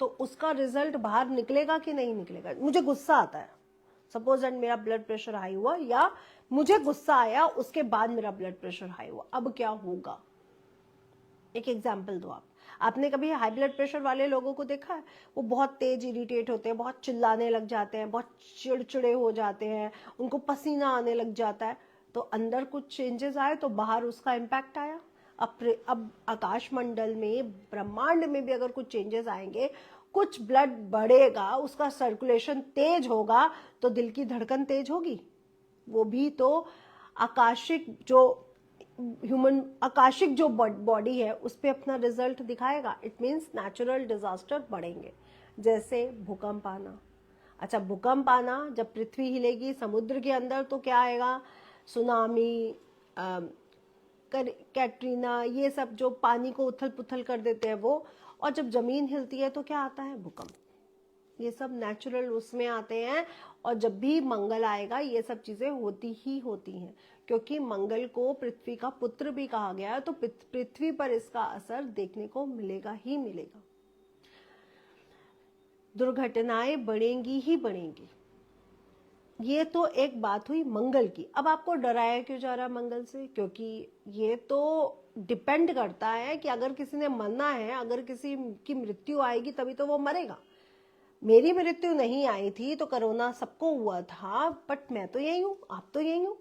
तो उसका रिजल्ट बाहर निकलेगा कि नहीं निकलेगा? मुझे गुस्सा आता है, सपोज एंड मेरा ब्लड प्रेशर हाई हुआ, या मुझे गुस्सा आया उसके बाद मेरा ब्लड प्रेशर हाई हुआ, अब क्या होगा? एक एग्जाम्पल दो आप। आपने कभी हाई ब्लड प्रेशर वाले लोगों को देखा है? वो बहुत तेज इरिटेट होते हैं, बहुत चिल्लाने लग जाते हैं, बहुत चिड़चिड़े हो जाते हैं, उनको पसीना आने लग जाता है। तो अंदर कुछ चेंजेस आए तो बाहर उसका इम्पैक्ट आया। अब आकाश मंडल में, ब्रह्मांड में भी अगर कुछ चेंजेस आएंगे, कुछ ब्लड बढ़ेगा, उसका सर्कुलेशन तेज होगा तो दिल की धड़कन तेज होगी। वो भी तो आकाशिक जो बॉडी है उस पे अपना रिजल्ट दिखाएगा। इट मीन्स नेचुरल डिजास्टर बढ़ेंगे, जैसे भूकंप आना। अच्छा, भूकंप आना, जब पृथ्वी हिलेगी समुद्र के अंदर तो क्या आएगा? सुनामी, कैटरीना, ये सब जो पानी को उथल पुथल कर देते हैं वो। और जब जमीन हिलती है तो क्या आता है? भूकंप। ये सब नेचुरल उसमें आते हैं। और जब भी मंगल आएगा ये सब चीजें होती ही होती हैं, क्योंकि मंगल को पृथ्वी का पुत्र भी कहा गया है, तो पृथ्वी पर इसका असर देखने को मिलेगा ही मिलेगा। दुर्घटनाएं बढ़ेंगी ही बढ़ेंगी। ये तो एक बात हुई मंगल की। अब आपको डराया क्यों जा रहा है मंगल से? क्योंकि ये तो डिपेंड करता है कि अगर किसी ने मरना है, अगर किसी की मृत्यु आएगी तभी तो वो मरेगा। मेरी मृत्यु नहीं आई थी तो कोरोना सबको हुआ था, बट मैं तो यही हूं, आप तो यही हो।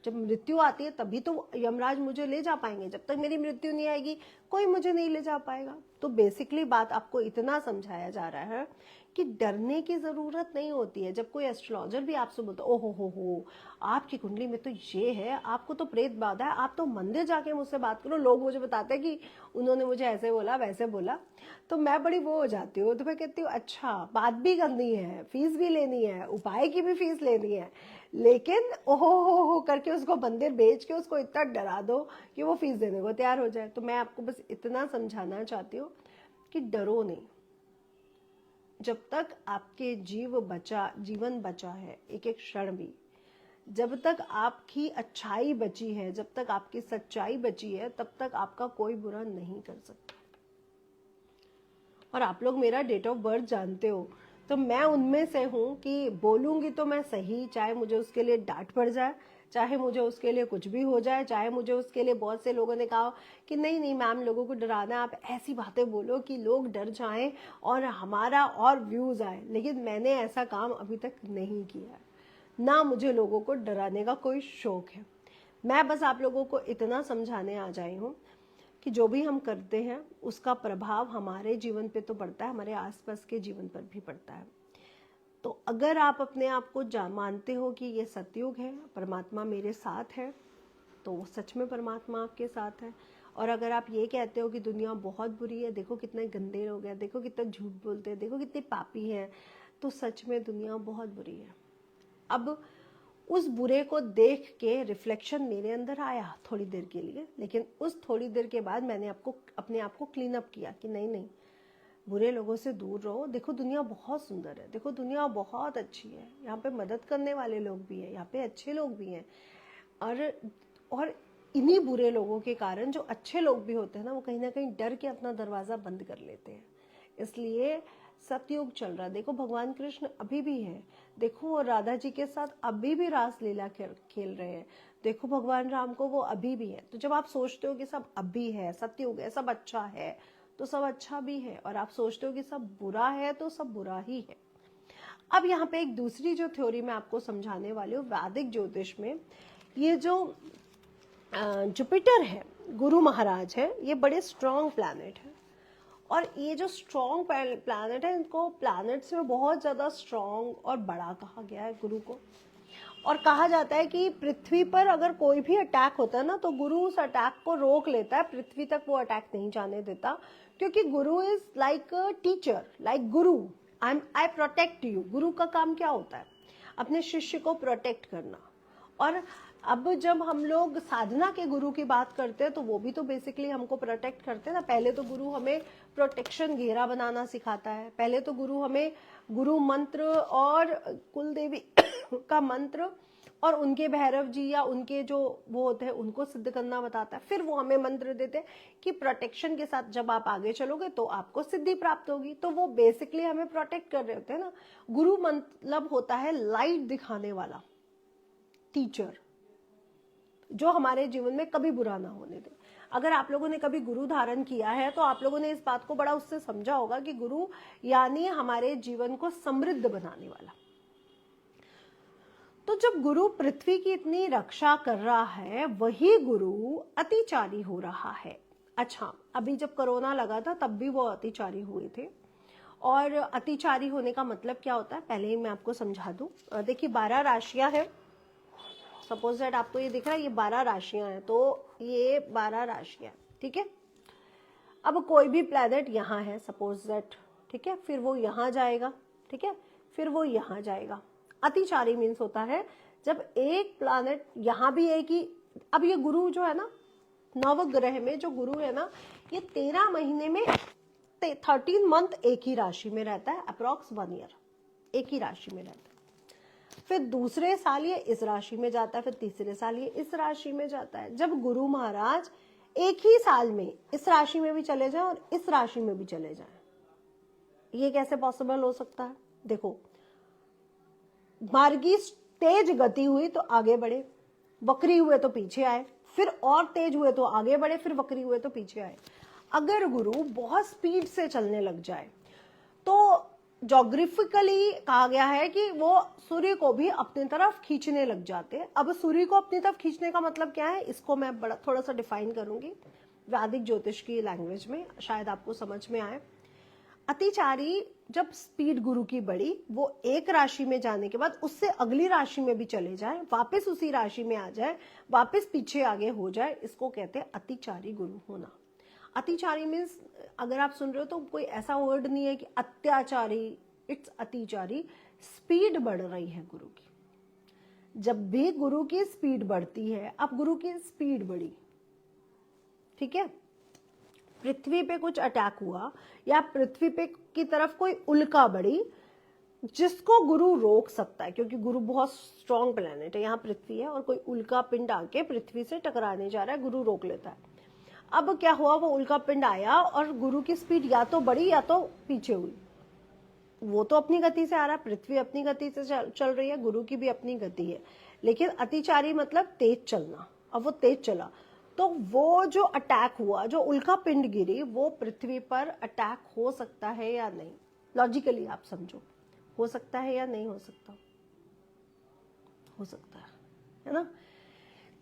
जब मृत्यु आती है तभी तो यमराज मुझे ले जा पाएंगे। जब तक मेरी मृत्यु नहीं आएगी कोई मुझे नहीं ले जा पाएगा। तो बेसिकली बात आपको इतना समझाया जा रहा है कि डरने की जरूरत नहीं होती है। जब कोई एस्ट्रोलॉजर भी आपसे बोलता है ओहो हो आपकी कुंडली में तो ये है, आपको तो प्रेत बाधा है, आप तो मंदिर जाके मुझसे बात करो। लोग मुझे बताते हैं कि उन्होंने मुझे ऐसे बोला वैसे बोला, तो मैं बड़ी वो हो जाती हूँ। तो मैं कहती हूँ अच्छा, बात भी करनी है, फीस भी लेनी है, उपाय की भी फीस लेनी है, लेकिन ओहो हो करके उसको मंदिर भेज के उसको इतना डरा दो कि वो फीस देने को तैयार हो जाए। तो मैं आपको बस इतना समझाना चाहती हूँ कि डरो नहीं। जब तक आपके जीवन बचा है, एक एक क्षण भी, जब तक आपकी अच्छाई बची है, जब तक आपकी सच्चाई बची है, तब तक आपका कोई बुरा नहीं कर सकता। और आप लोग मेरा डेट ऑफ बर्थ जानते हो, तो मैं उनमें से हूं कि बोलूंगी तो मैं सही, चाहे मुझे उसके लिए डांट पड़ जाए, चाहे मुझे उसके लिए कुछ भी हो जाए, चाहे मुझे उसके लिए बहुत से लोगों ने कहा कि नहीं नहीं मैम लोगों को डराना है, आप ऐसी बातें बोलो कि लोग डर जाएं और हमारा और व्यूज आए। लेकिन मैंने ऐसा काम अभी तक नहीं किया है, ना मुझे लोगों को डराने का कोई शौक है। मैं बस आप लोगों को इतना समझाने आ जाई हूँ कि जो भी हम करते हैं उसका प्रभाव हमारे जीवन पे तो पड़ता है, हमारे आसपास के जीवन पर भी पड़ता है। तो अगर आप अपने आप को मानते हो कि ये सतयुग है, परमात्मा मेरे साथ है, तो वो सच में परमात्मा आपके साथ है। और अगर आप ये कहते हो कि दुनिया बहुत बुरी है, देखो कितने गंदे लोग हैं, देखो कितना झूठ बोलते हैं, देखो कितने पापी हैं, तो सच में दुनिया बहुत बुरी है। अब उस बुरे को देख के रिफ्लेक्शन मेरे अंदर आया थोड़ी देर के लिए, लेकिन उस थोड़ी देर के बाद मैंने अपने आप को क्लीन अप किया कि नहीं नहीं, बुरे लोगों से दूर रहो। देखो दुनिया बहुत सुंदर है, देखो दुनिया बहुत अच्छी है, यहाँ पे मदद करने वाले लोग भी हैं, यहाँ पे अच्छे लोग भी हैं। और इन्हीं बुरे लोगों के कारण जो अच्छे लोग भी होते हैं ना, वो कहीं ना कहीं डर के अपना दरवाजा बंद कर लेते हैं। इसलिए सतयुग चल रहा है। देखो भगवान कृष्ण अभी भी है, देखो राधा जी के साथ अभी भी रास लीला खेल रहे हैं, देखो भगवान राम को वो अभी भी है। तो जब आप सोचते हो कि सब अभी है, सतयुग है, सब अच्छा है, तो सब अच्छा भी है। और आप सोचते हो कि सब बुरा है तो सब बुरा ही है। अब यहाँ पे एक दूसरी जो थ्योरी मैं आपको समझाने वाली हूँ, वैदिक ज्योतिष में ये जो जुपिटर है, गुरु महाराज है, ये बड़े स्ट्रॉन्ग प्लैनेट है। और ये जो स्ट्रॉन्ग प्लैनेट है, इनको प्लैनेट्स में बहुत ज्यादा स्ट्रॉन्ग और बड़ा कहा गया है गुरु को। और कहा जाता है कि पृथ्वी पर अगर कोई भी अटैक होता है ना, तो गुरु उस अटैक को रोक लेता है, पृथ्वी तक वो अटैक नहीं जाने देता, क्योंकि गुरु is like a teacher, like Guru. I protect you. गुरु का काम क्या होता है? अपने शिष्य को प्रोटेक्ट करना। और अब जब हम लोग साधना के गुरु की बात करते हैं तो वो भी तो बेसिकली हमको प्रोटेक्ट करते हैं ना। पहले तो गुरु हमें प्रोटेक्शन घेरा बनाना सिखाता है। पहले तो गुरु हमें गुरु मंत्र और कुल देवी का मंत्र और उनके भैरव जी या उनके जो वो होते हैं उनको सिद्ध करना बताता है। फिर वो हमें मंत्र देते हैं कि प्रोटेक्शन के साथ जब आप आगे चलोगे तो आपको सिद्धि प्राप्त होगी। तो वो बेसिकली हमें प्रोटेक्ट कर रहे होते हैं ना। गुरु मतलब होता है लाइट दिखाने वाला टीचर, जो हमारे जीवन में कभी बुरा ना होने दे। अगर आप लोगों ने कभी गुरु धारण किया है तो आप लोगों ने इस बात को बड़ा उससे समझा होगा कि गुरु यानी हमारे जीवन को समृद्ध बनाने वाला। तो जब गुरु पृथ्वी की इतनी रक्षा कर रहा है, वही गुरु अतिचारी हो रहा है। अच्छा, अभी जब कोरोना लगा था तब भी वो अतिचारी हुए थे। और अतिचारी होने का मतलब क्या होता है पहले ही मैं आपको समझा दूं। देखिए 12 राशियां हैं। सपोज दैट आपको ये दिख रहा है ये 12 राशियां हैं, तो ये 12 राशियां, ठीक है। अब कोई भी प्लैनेट यहाँ है सपोज दैट, ठीक है, फिर वो यहाँ जाएगा, ठीक है, फिर वो यहाँ जाएगा। अतिचारी मीन्स होता है जब एक प्लैनेट यहाँ भी एक ही। अब ये गुरु जो है ना, नवग्रह में जो गुरु है ना, ये 13 महीने में 13 मंथ एक ही राशि में रहता है, अप्रॉक्स 1 ईयर एक ही राशि में रहता है। फिर दूसरे साल ये इस राशि में जाता है, फिर तीसरे साल ये इस राशि में जाता है। जब गुरु महाराज एक ही साल में इस राशि में भी चले जाएं और इस राशि में भी चले जाएं, ये कैसे पॉसिबल हो सकता है? देखो, मार्गी तेज गति हुई तो आगे बढ़े, वक्री हुए तो पीछे आए, फिर और तेज हुए तो आगे बढ़े, फिर वक्री हुए तो पीछे आए। अगर गुरु बहुत स्पीड से चलने लग जाए तो ज्योग्राफिकली कहा गया है कि वो सूर्य को भी अपनी तरफ खींचने लग जाते हैं। अब सूर्य को अपनी तरफ खींचने का मतलब क्या है, इसको मैं बड़ा थोड़ा सा डिफाइन करूंगी वैदिक ज्योतिष की लैंग्वेज में, शायद आपको समझ में आए। अतिचारी जब स्पीड गुरु की बढ़ी, वो एक राशि में जाने के बाद उससे अगली राशि में भी चले जाए, वापस उसी राशि में आ जाए, वापस पीछे आगे हो जाए, इसको कहते हैं अतिचारी गुरु होना। अतिचारी मीन्स अगर आप सुन रहे हो तो कोई ऐसा वर्ड नहीं है कि अत्याचारी, इट्स अतिचारी। स्पीड बढ़ रही है गुरु की। जब भी गुरु की स्पीड बढ़ती है, अब गुरु की स्पीड बढ़ी, ठीक है, पृथ्वी पे कुछ अटैक हुआ या पृथ्वी पे की तरफ कोई उल्का बढ़ी, जिसको गुरु रोक सकता है क्योंकि गुरु बहुत स्ट्रॉन्ग प्लेनेट है। यहाँ पृथ्वी है और कोई उल्का पिंड आके पृथ्वी से टकराने जा रहा है, गुरु रोक लेता है। अब क्या हुआ, वो उल्का पिंड आया और गुरु की स्पीड या तो बढ़ी या तो पीछे हुई। वो तो अपनी गति से आ रहा है, पृथ्वी अपनी गति से चल रही है, गुरु की भी अपनी गति है, लेकिन अतिचारी मतलब तेज चलना। अब वो तेज चला तो वो जो अटैक हुआ, जो उल्का पिंड गिरी, वो पृथ्वी पर अटैक हो सकता है या नहीं? लॉजिकली आप समझो, हो सकता है या नहीं हो सकता? हो सकता है ना।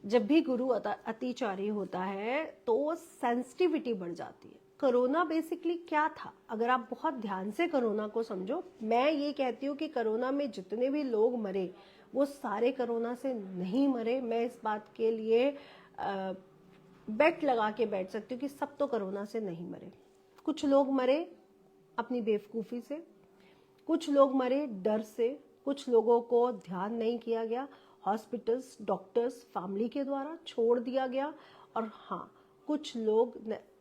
जब भी गुरु अतिचारी होता है तो सेंसिटिविटी बढ़ जाती है। कोरोना बेसिकली क्या था, अगर आप बहुत ध्यान से कोरोना को समझो, मैं ये कहती हूँ कि कोरोना में जितने भी लोग मरे वो सारे कोरोना से नहीं मरे। मैं इस बात के लिए बेट लगा के बैठ सकती हूँ कि सब तो कोरोना से नहीं मरे। कुछ लोग मरे अपनी बेवकूफ़ी से, कुछ लोग मरे डर से, कुछ लोगों को ध्यान नहीं किया गया, हॉस्पिटल्स, डॉक्टर्स, फैमिली के द्वारा छोड़ दिया गया। और हाँ, कुछ लोग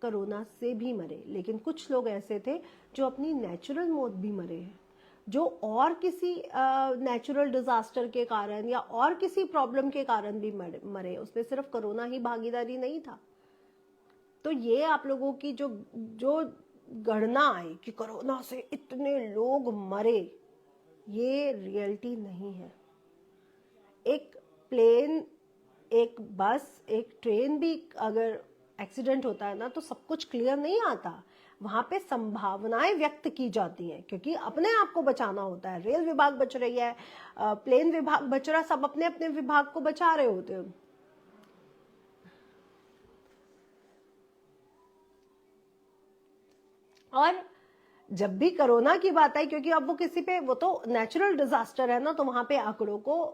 कोरोना से भी मरे, लेकिन कुछ लोग ऐसे थे जो अपनी नेचुरल मौत भी मरे हैं, जो और किसी नेचुरल डिजास्टर के कारण या और किसी प्रॉब्लम के कारण भी मरे। उसमें सिर्फ कोरोना ही भागीदारी नहीं था। तो ये आप लोगों की जो गणना आई कि कोरोना से इतने लोग मरे, ये रियलिटी नहीं है। एक प्लेन, एक बस, एक ट्रेन भी अगर एक्सीडेंट होता है ना तो सब कुछ क्लियर नहीं आता। वहां पे संभावनाएं व्यक्त की जाती हैं क्योंकि अपने आप को बचाना होता है। रेल विभाग बच रही है, प्लेन विभाग बच रहा, सब अपने अपने विभाग को बचा रहे होते हैं। और जब भी कोरोना की बात आई, क्योंकि अब वो किसी पे, वो तो नेचुरल डिजास्टर है ना, तो वहां पे आंकड़ों को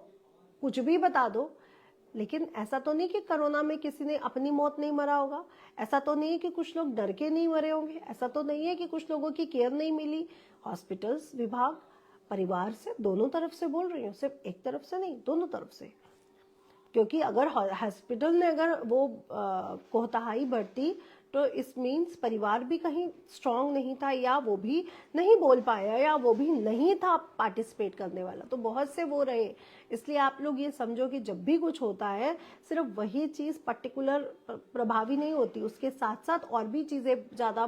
कुछ भी बता दो, लेकिन ऐसा तो नहीं कि कोरोना में किसी ने अपनी मौत नहीं मरा होगा, ऐसा तो नहीं है कि कुछ लोग डर के नहीं मरे होंगे, ऐसा तो नहीं है कि कुछ लोगों की केयर नहीं मिली। हॉस्पिटल्स, विभाग, परिवार से, दोनों तरफ से बोल रही हूँ, सिर्फ एक तरफ से नहीं, दोनों तरफ से। क्योंकि अगर हॉस्पिटल ने अगर वो कोताही बरती तो इस मीन्स परिवार भी कहीं स्ट्रांग नहीं था, या वो भी नहीं बोल पाया, या वो भी नहीं था पार्टिसिपेट करने वाला, तो बहुत से वो रहे। इसलिए आप लोग ये समझो कि जब भी कुछ होता है सिर्फ वही चीज़ पर्टिकुलर प्रभावी नहीं होती, उसके साथ साथ और भी चीज़ें ज़्यादा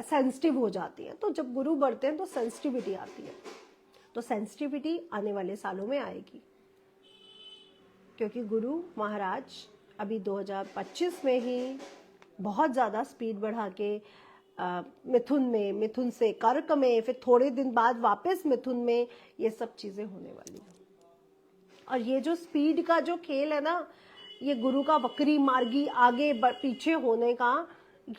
सेंसिटिव हो जाती हैं। तो जब गुरु बढ़ते हैं तो सेंसिटिविटी आती है, तो सेंसिटिविटी आने वाले सालों में आएगी, क्योंकि गुरु महाराज अभी 2025 में ही बहुत ज़्यादा स्पीड बढ़ा के मिथुन में, मिथुन से कर्क में, फिर थोड़े दिन बाद वापस मिथुन में, ये सब चीज़ें होने वाली हैं। और ये जो स्पीड का जो खेल है ना, ये गुरु का वक्री मार्गी आगे पीछे होने का,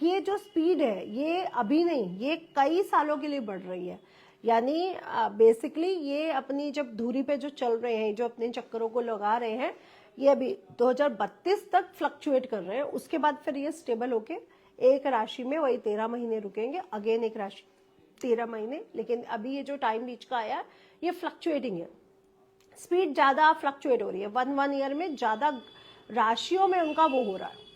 ये जो स्पीड है ये अभी नहीं, ये कई सालों के लिए बढ़ रही है। यानी बेसिकली ये अपनी जब धुरी पे जो चल रहे हैं, जो अपने चक्करों को लगा रहे हैं, ये अभी 2032 तक फ्लक्चुएट कर रहे हैं। उसके बाद फिर ये स्टेबल होके एक राशि में वही 13 महीने रुकेंगे, अगेन एक राशि 13 महीने। लेकिन अभी ये जो टाइम बीच का आया ये फ्लक्चुएटिंग है, स्पीड ज्यादा फ्लक्चुएट हो रही है, वन ईयर में ज्यादा राशियों में उनका वो हो रहा है।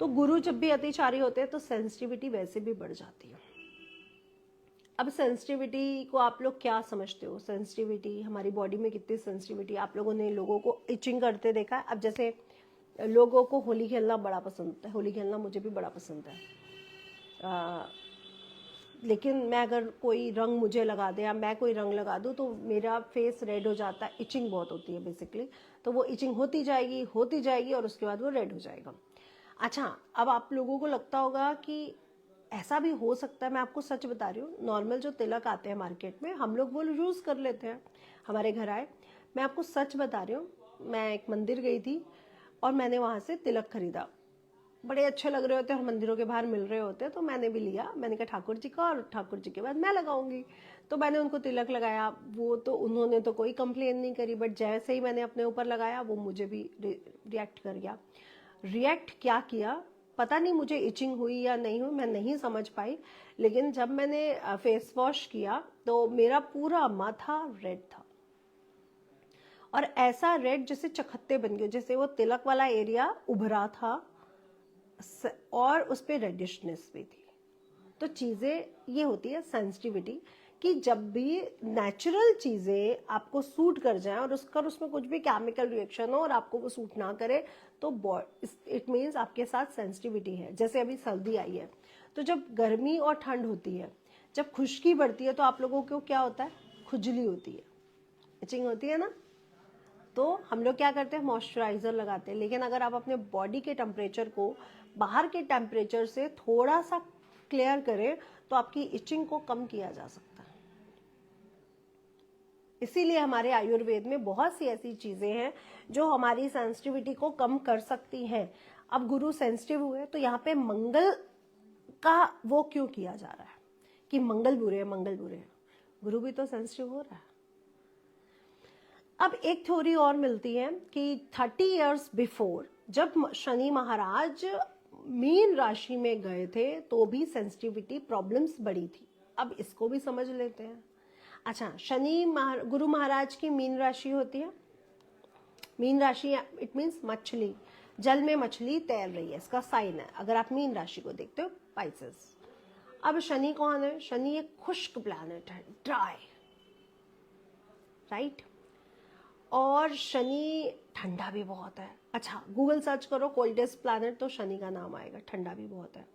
तो गुरु जब भी अतिचारी होते हैं तो सेंसिटिविटी वैसे भी बढ़ जाती है। अब सेंसिटिविटी को आप लोग क्या समझते हो? सेंसिटिविटी हमारी बॉडी में कितनी सेंसिटिविटी, आप लोगों ने लोगों को इचिंग करते देखा है? अब जैसे लोगों को होली खेलना बड़ा पसंद होता है, होली खेलना मुझे भी बड़ा पसंद है, लेकिन मैं अगर कोई रंग मुझे लगा दे या मैं कोई रंग लगा दूँ तो मेरा फेस रेड हो जाता है, इचिंग बहुत होती है बेसिकली। तो वो इचिंग होती जाएगी और उसके बाद वो रेड हो जाएगा। अच्छा, अब आप लोगों को लगता होगा कि ऐसा भी हो सकता है। मैं आपको सच बता रही हूँ, नॉर्मल जो तिलक आते हैं मार्केट में, हम लोग वो यूज़ कर लेते हैं, हमारे घर आए। मैं आपको सच बता रही हूँ, मैं एक मंदिर गई थी और मैंने वहाँ से तिलक खरीदा, बड़े अच्छे लग रहे होते हैं और मंदिरों के बाहर मिल रहे होते हैं, तो मैंने भी लिया। मैंने कहा ठाकुर जी का, और ठाकुर जी के बाद मैं लगाऊंगी। तो मैंने उनको तिलक लगाया, वो तो उन्होंने तो कोई कंप्लेन नहीं करी, बट जैसे ही मैंने अपने ऊपर लगाया वो मुझे भी रिएक्ट कर गया। रिएक्ट क्या किया पता नहीं, मुझे इचिंग हुई या नहीं हुई मैं नहीं समझ पाई, लेकिन जब मैंने फेस वॉश किया तो मेरा पूरा माथा रेड था, और ऐसा रेड जैसे चखत्ते बन गए, जैसे वो तिलक वाला एरिया उभरा था और उस पर रेडिशनेस भी थी। तो चीज़ें ये होती है सेंसिटिविटी, कि जब भी नेचुरल चीज़ें आपको सूट कर जाएं और उसमें कुछ भी केमिकल रिएक्शन हो और आपको वो सूट ना करे, तो इट मीन्स आपके साथ सेंसिटिविटी है। जैसे अभी सर्दी आई है, तो जब गर्मी और ठंड होती है, जब खुश्की बढ़ती है, तो आप लोगों को क्या होता है? खुजली होती है, इचिंग होती है ना। तो हम लोग क्या करते हैं? मॉइस्चराइजर लगाते हैं। लेकिन अगर आप अपने बॉडी के टेम्परेचर को बाहर के टेम्परेचर से थोड़ा सा क्लियर करें तो आपकी इचिंग को कम किया जा सकता है। इसीलिए हमारे आयुर्वेद में बहुत सी ऐसी चीजें हैं जो हमारी सेंसिटिविटी को कम कर सकती हैं। अब गुरु सेंसिटिव हुए तो यहाँ पे मंगल का वो क्यों किया जा रहा है कि मंगल बुरे हैं, मंगल बुरे हैं? गुरु भी तो सेंसिटिव हो रहा है। अब एक थ्योरी और मिलती है कि 30 इयर्स बिफोर जब शनि महाराज मीन राशि में गए थे तो भी सेंसिटिविटी प्रॉब्लम्स बढ़ी थी। अब इसको भी समझ लेते हैं। अच्छा, गुरु महाराज की मीन राशि होती है, मीन राशि इट मीन्स मछली, जल में मछली तैर रही है, इसका साइन है अगर आप मीन राशि को देखते हो, पाइसेस। अब शनि कौन है? शनि एक खुश्क प्लैनेट है, ड्राई, राइट? और शनि ठंडा भी बहुत है। अच्छा, गूगल सर्च करो कोल्डेस्ट प्लैनेट तो शनि का नाम आएगा, ठंडा भी बहुत है।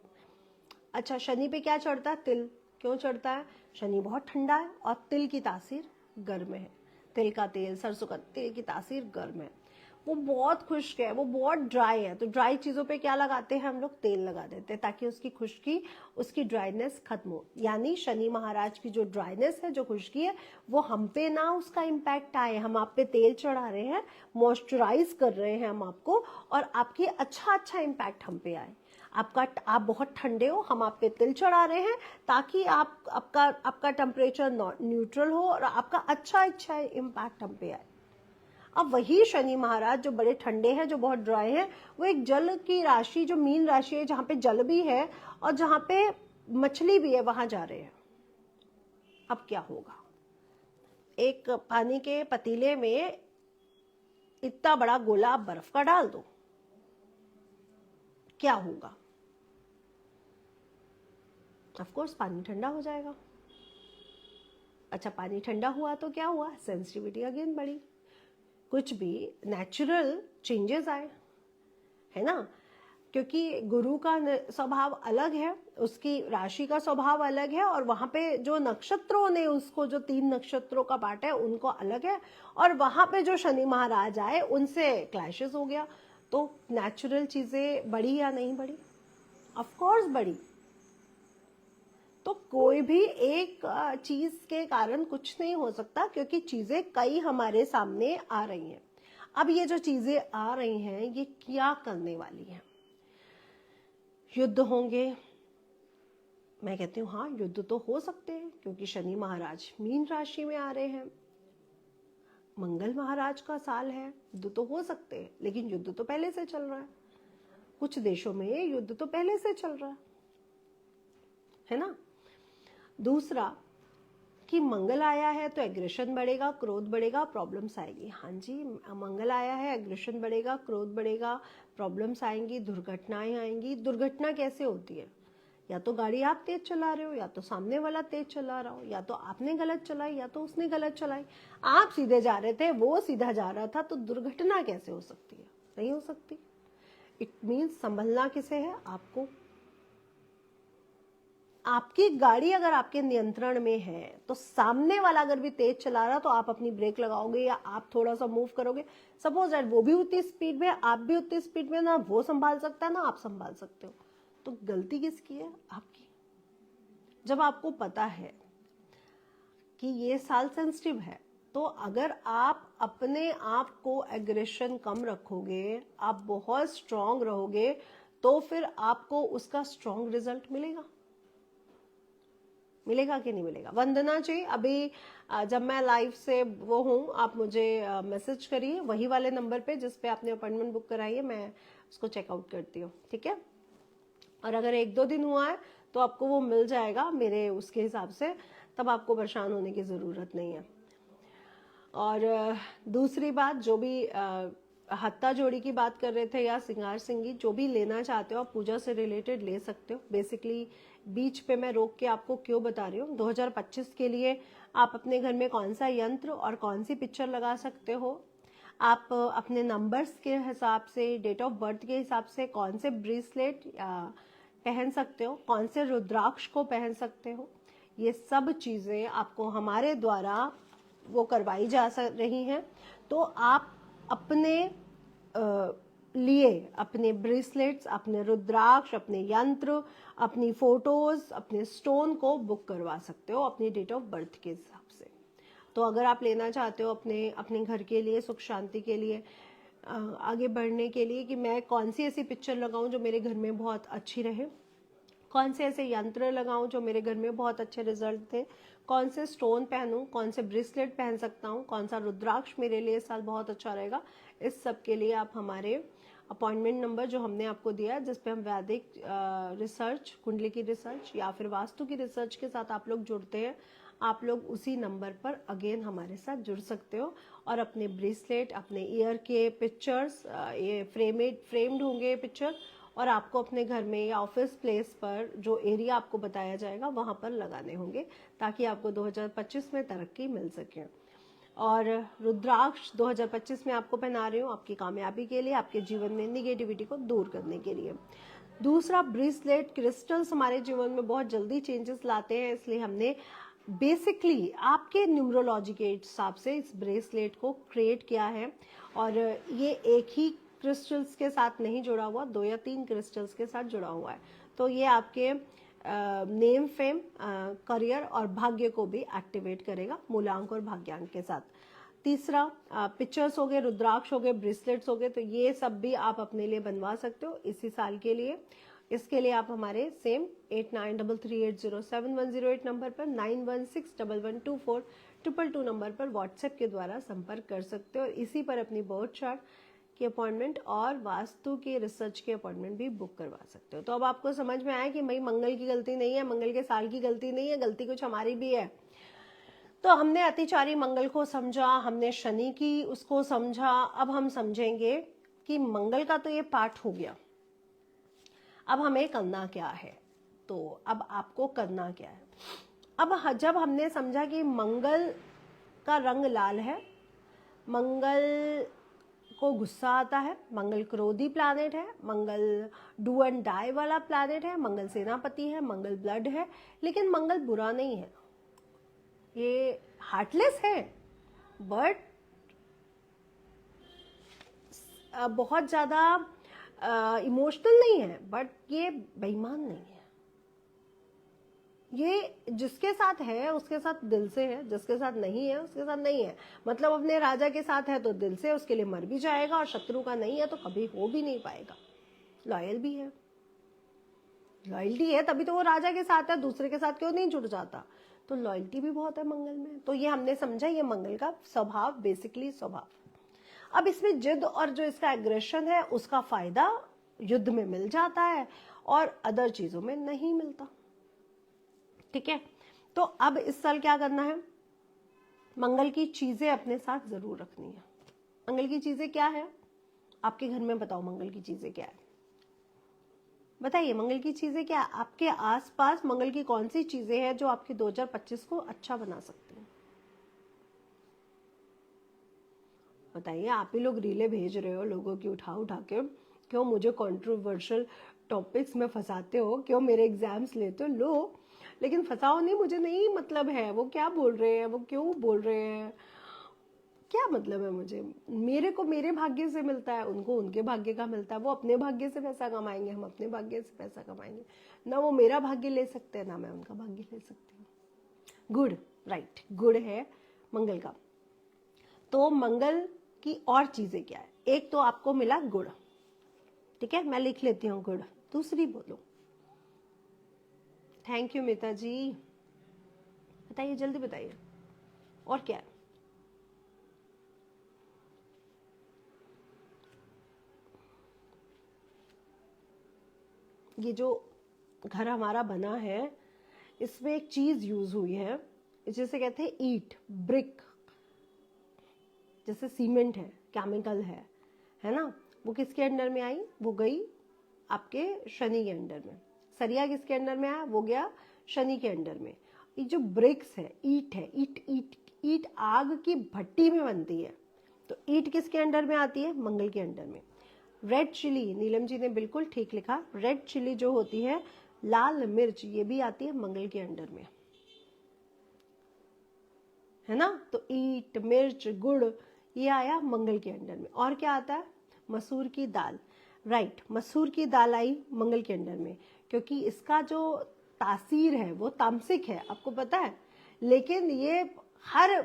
अच्छा, शनि पे क्या चढ़ता है? तिल। क्यों चढ़ता है? शनि बहुत ठंडा है और तिल की तासीर गर्म है। तिल का तेल, सरसों का तेल की तासीर गर्म है, वो बहुत खुश्क है, वो बहुत ड्राई है। तो ड्राई चीज़ों पे क्या लगाते हैं हम लोग? तेल लगा देते हैं ताकि उसकी खुश्की, उसकी ड्राइनेस खत्म हो। यानी शनि महाराज की जो ड्राइनेस है, जो खुश्की है, वो हम पे ना उसका इम्पैक्ट आए। हम आप पे तेल चढ़ा रहे हैं, मॉइस्चराइज कर रहे हैं हम आपको, और आपकी अच्छा इम्पैक्ट हम पे आए। आप बहुत ठंडे हो, हम आप पे तिल चढ़ा रहे हैं ताकि आपका टेम्परेचर न्यूट्रल हो और आपका अच्छा इम्पैक्ट हम पे आए। अब वही शनि महाराज जो बड़े ठंडे हैं, जो बहुत ड्राई हैं, वो एक जल की राशि, जो मीन राशि है, जहां पे जल भी है और जहां पे मछली भी है, वहां जा रहे हैं। अब क्या होगा? एक पानी के पतीले में इतना बड़ा गोला आप बर्फ का डाल दो, क्या होगा? ऑफ कोर्स पानी ठंडा हो जाएगा। अच्छा, पानी ठंडा हुआ तो क्या हुआ? सेंसिटिविटी अगेन बढ़ी, कुछ भी नेचुरल चेंजेस आए, है ना? क्योंकि गुरु का स्वभाव अलग है, उसकी राशि का स्वभाव अलग है, और वहां पे जो नक्षत्रों ने उसको, जो 3 नक्षत्रों का पार्ट है उनको अलग है, और वहां पे जो शनि महाराज आए उनसे क्लैशेस हो गया। तो नेचुरल चीजें बढ़ी या नहीं बढ़ी? ऑफ कोर्स बढ़ी। तो कोई भी एक चीज के कारण कुछ नहीं हो सकता, क्योंकि चीजें कई हमारे सामने आ रही हैं। अब ये जो चीजें आ रही हैं, ये क्या करने वाली हैं? युद्ध होंगे? मैं कहती हूँ हाँ, युद्ध तो हो सकते हैं, क्योंकि शनि महाराज मीन राशि में आ रहे हैं, मंगल महाराज का साल है, युद्ध तो हो सकते हैं। लेकिन युद्ध तो पहले से चल रहा है, कुछ देशों में युद्ध तो पहले से चल रहा है ना? दूसरा कि मंगल आया है तो एग्रेशन बढ़ेगा, क्रोध बढ़ेगा, प्रॉब्लम्स आएगी। हाँ जी, मंगल आया है, एग्रेशन बढ़ेगा, क्रोध बढ़ेगा, प्रॉब्लम्स आएंगी, दुर्घटनाएं आएंगी। दुर्घटना कैसे होती है? या तो गाड़ी आप तेज चला रहे हो, या तो सामने वाला तेज चला रहा हो, या तो आपने गलत चलाई, या तो उसने गलत चलाई। आप सीधे जा रहे थे, वो सीधा जा रहा था, तो दुर्घटना कैसे हो सकती है? नहीं हो सकती। इट मीन्स संभलना किसे है? आपको। आपकी गाड़ी अगर आपके नियंत्रण में है, तो सामने वाला अगर भी तेज चला रहा, तो आप अपनी ब्रेक लगाओगे या आप थोड़ा सा मूव करोगे। सपोज दैट वो भी उतनी स्पीड में, आप भी उतनी स्पीड में, ना वो संभाल सकता है ना आप संभाल सकते हो। तो गलती किसकी है? आपकी। जब आपको पता है कि ये साल सेंसिटिव है, तो अगर आप अपने आप को एग्रेशन कम रखोगे, आप बहुत स्ट्रांग रहोगे, तो फिर आपको उसका स्ट्रांग रिजल्ट मिलेगा। मिलेगा कि नहीं मिलेगा? वंदना जी, अभी जब मैं लाइव से वो हूँ, आप मुझे मैसेज करिए वही वाले नंबर पे जिस पे आपने अपॉइंटमेंट बुक कराई है, मैं उसको चेकआउट करती हूँ, ठीक है? और अगर 1-2 दिन हुआ है तो आपको वो मिल जाएगा मेरे उसके हिसाब से, तब आपको परेशान होने की ज़रूरत नहीं है। और दूसरी बात, जो भी हत्ता जोड़ी की बात कर रहे थे या सिंगार सिंगी, जो भी लेना चाहते हो आप पूजा से रिलेटेड ले सकते हो। बेसिकली बीच पे मैं रोक के आपको क्यों बता रही हूँ, 2025 के लिए आप अपने घर में कौन सा यंत्र और कौन सी पिक्चर लगा सकते हो, आप अपने नंबर्स के हिसाब से, डेट ऑफ बर्थ के हिसाब से कौन से ब्रेसलेट पहन सकते हो, कौन से रुद्राक्ष को पहन सकते हो, ये सब चीज़ें आपको हमारे द्वारा वो करवाई जा रही हैं। तो आप अपने लिए अपने ब्रेसलेट्स, अपने रुद्राक्ष, अपने यंत्र, अपनी फोटोज, अपने स्टोन को बुक करवा सकते हो अपनी डेट ऑफ बर्थ के हिसाब से। तो अगर आप लेना चाहते हो अपने घर के लिए, सुख शांति के लिए, आगे बढ़ने के लिए, कि मैं कौन सी ऐसी पिक्चर लगाऊं जो मेरे घर में बहुत अच्छी रहे, कौन से ऐसे यंत्र लगाऊं जो मेरे घर में बहुत अच्छे रिजल्ट थे, कौन से स्टोन पहनूं, कौन से ब्रेसलेट पहन सकता हूं, कौन सा रुद्राक्ष मेरे लिए इस साल बहुत अच्छा रहेगा, इस सब के लिए आप हमारे अपॉइंटमेंट नंबर जो हमने आपको दिया, जिस पे हम वैदिक रिसर्च, कुंडली की रिसर्च या फिर वास्तु की रिसर्च के साथ आप लोग जुड़ते हैं, आप लोग उसी नंबर पर अगेन हमारे साथ जुड़ सकते हो और अपने ब्रेसलेट, अपने ईयर के पिक्चर्स, ये फ्रेम्ड होंगे पिक्चर, और आपको अपने घर में या ऑफिस प्लेस पर जो एरिया आपको बताया जाएगा वहां पर लगाने होंगे, ताकि आपको 2025 में तरक्की मिल सके। और रुद्राक्ष 2025 में आपको पहना रही हूँ आपकी कामयाबी के लिए, आपके जीवन में निगेटिविटी को दूर करने के लिए। दूसरा, ब्रेसलेट क्रिस्टल्स हमारे जीवन में बहुत जल्दी चेंजेस लाते हैं, इसलिए हमने बेसिकली आपके न्यूमरोलॉजी के हिसाब से इस ब्रेसलेट को क्रिएट किया है। और ये एक ही क्रिस्टल्स के साथ नहीं जुड़ा हुआ, 2 या 3 क्रिस्टल्स के साथ जुड़ा हुआ है। तो ये आपके नेम, फेम, करियर और भाग्य को भी एक्टिवेट करेगा, मूलांक और भाग्यांक के साथ। तीसरा, पिक्चर्स हो गए, रुद्राक्ष हो गए, ब्रेसलेट्स हो गए, तो ये सब भी आप अपने लिए बनवा सकते हो इसी साल के लिए। इसके लिए आप हमारे सेम 8933807108 नंबर पर 9161124222 नंबर पर व्हाट्सएप के द्वारा संपर्क कर सकते हो और इसी पर अपनी बर्थ चार्ट की अपॉइंटमेंट और वास्तु के रिसर्च की अपॉइंटमेंट भी बुक करवा सकते हो। तो अब आपको समझ में आया कि भाई मंगल की गलती नहीं है, मंगल के साल की गलती नहीं है, गलती कुछ हमारी भी है। तो हमने अतिचारी मंगल को समझा, हमने शनि की उसको समझा। अब हम समझेंगे कि मंगल का तो ये पार्ट हो गया, अब हमें करना क्या है। तो अब आपको करना क्या है, अब जब हमने समझा कि मंगल का रंग लाल है, मंगल को गुस्सा आता है, मंगल क्रोधी प्लैनेट है, मंगल डू एंड डाई वाला प्लैनेट है, मंगल सेनापति है, मंगल ब्लड है, लेकिन मंगल बुरा नहीं है, ये हार्टलेस है, बट बहुत ज्यादा इमोशनल नहीं है, बट ये बेईमान नहीं है। ये जिसके साथ है उसके साथ दिल से है, जिसके साथ नहीं है उसके साथ नहीं है। मतलब अपने राजा के साथ है तो दिल से उसके लिए मर भी जाएगा, और शत्रु का नहीं है तो कभी हो भी नहीं पाएगा। लॉयल भी है, लॉयल्टी है तभी तो वो राजा के साथ है, दूसरे के साथ क्यों नहीं जुड़ जाता। तो लॉयल्टी भी बहुत है मंगल में। तो ये हमने समझा, ये मंगल का स्वभाव, बेसिकली स्वभाव। अब इसमें जिद और जो इसका एग्रेशन है उसका फायदा युद्ध में मिल जाता है और अदर चीजों में नहीं मिलता। ठीक है, तो अब इस साल क्या करना है, मंगल की चीजें अपने साथ जरूर रखनी है। मंगल की चीजें क्या है आपके घर में, बताओ मंगल की चीजें क्या है, बताइए मंगल की चीजें क्या है आपके आसपास। मंगल की कौन सी चीजें हैं जो आपके 2025 को अच्छा बना सकती हैं, बताइए। आप ही लोग रीले भेज रहे हो लोगों की उठा उठा के, क्यों मुझे कंट्रोवर्शियल टॉपिक्स में फंसाते हो, क्यों मेरे एग्जाम्स लेते हो, लो लेकिन फंसाओ नहीं, मुझे नहीं मतलब है वो क्या बोल रहे हैं, वो क्यों बोल रहे हैं, क्या मतलब है मुझे, मेरे को मेरे भाग्य से मिलता है, उनको उनके भाग्य का मिलता है। वो अपने भाग्य से पैसा कमाएंगे, हम अपने भाग्य से पैसा कमाएंगे। ना वो मेरा भाग्य ले सकते हैं ना मैं उनका भाग्य ले सकती हूँ। गुड़, राइट, गुड़ है मंगल का। तो मंगल की और चीजें क्या है, एक तो आपको मिला गुड़, ठीक है, मैं लिख लेती हूँ गुड़। दूसरी बोलो, थैंक यू मिता जी, बताइए जल्दी बताइए, और क्या है। ये जो घर हमारा बना है इसमें एक चीज यूज हुई है जिसे कहते हैं ईट, ब्रिक, जैसे सीमेंट है, केमिकल है ना। वो किसके अंडर में आई, वो गई आपके शनि के अंडर में। सरिया किसके अंडर में आया, वो गया शनि के अंडर में। ये जो ब्रिक्स है, ईट है, ईट आग की भट्टी में बनती है, तो ईट किसके अंडर में आती है, मंगल के अंडर में। रेड चिली, नीलम जी ने बिल्कुल ठीक लिखा, रेड चिली जो होती है, लाल मिर्च, ये भी आती है मंगल के अंडर में, है ना। तो ईट, मिर्च, गुड़, ये आया मंगल के अंडर में। और क्या आता है, मसूर की दाल, राइट, मसूर की दाल आई मंगल के अंडर में, क्योंकि इसका जो तासीर है वो तामसिक है, आपको पता है, लेकिन ये हर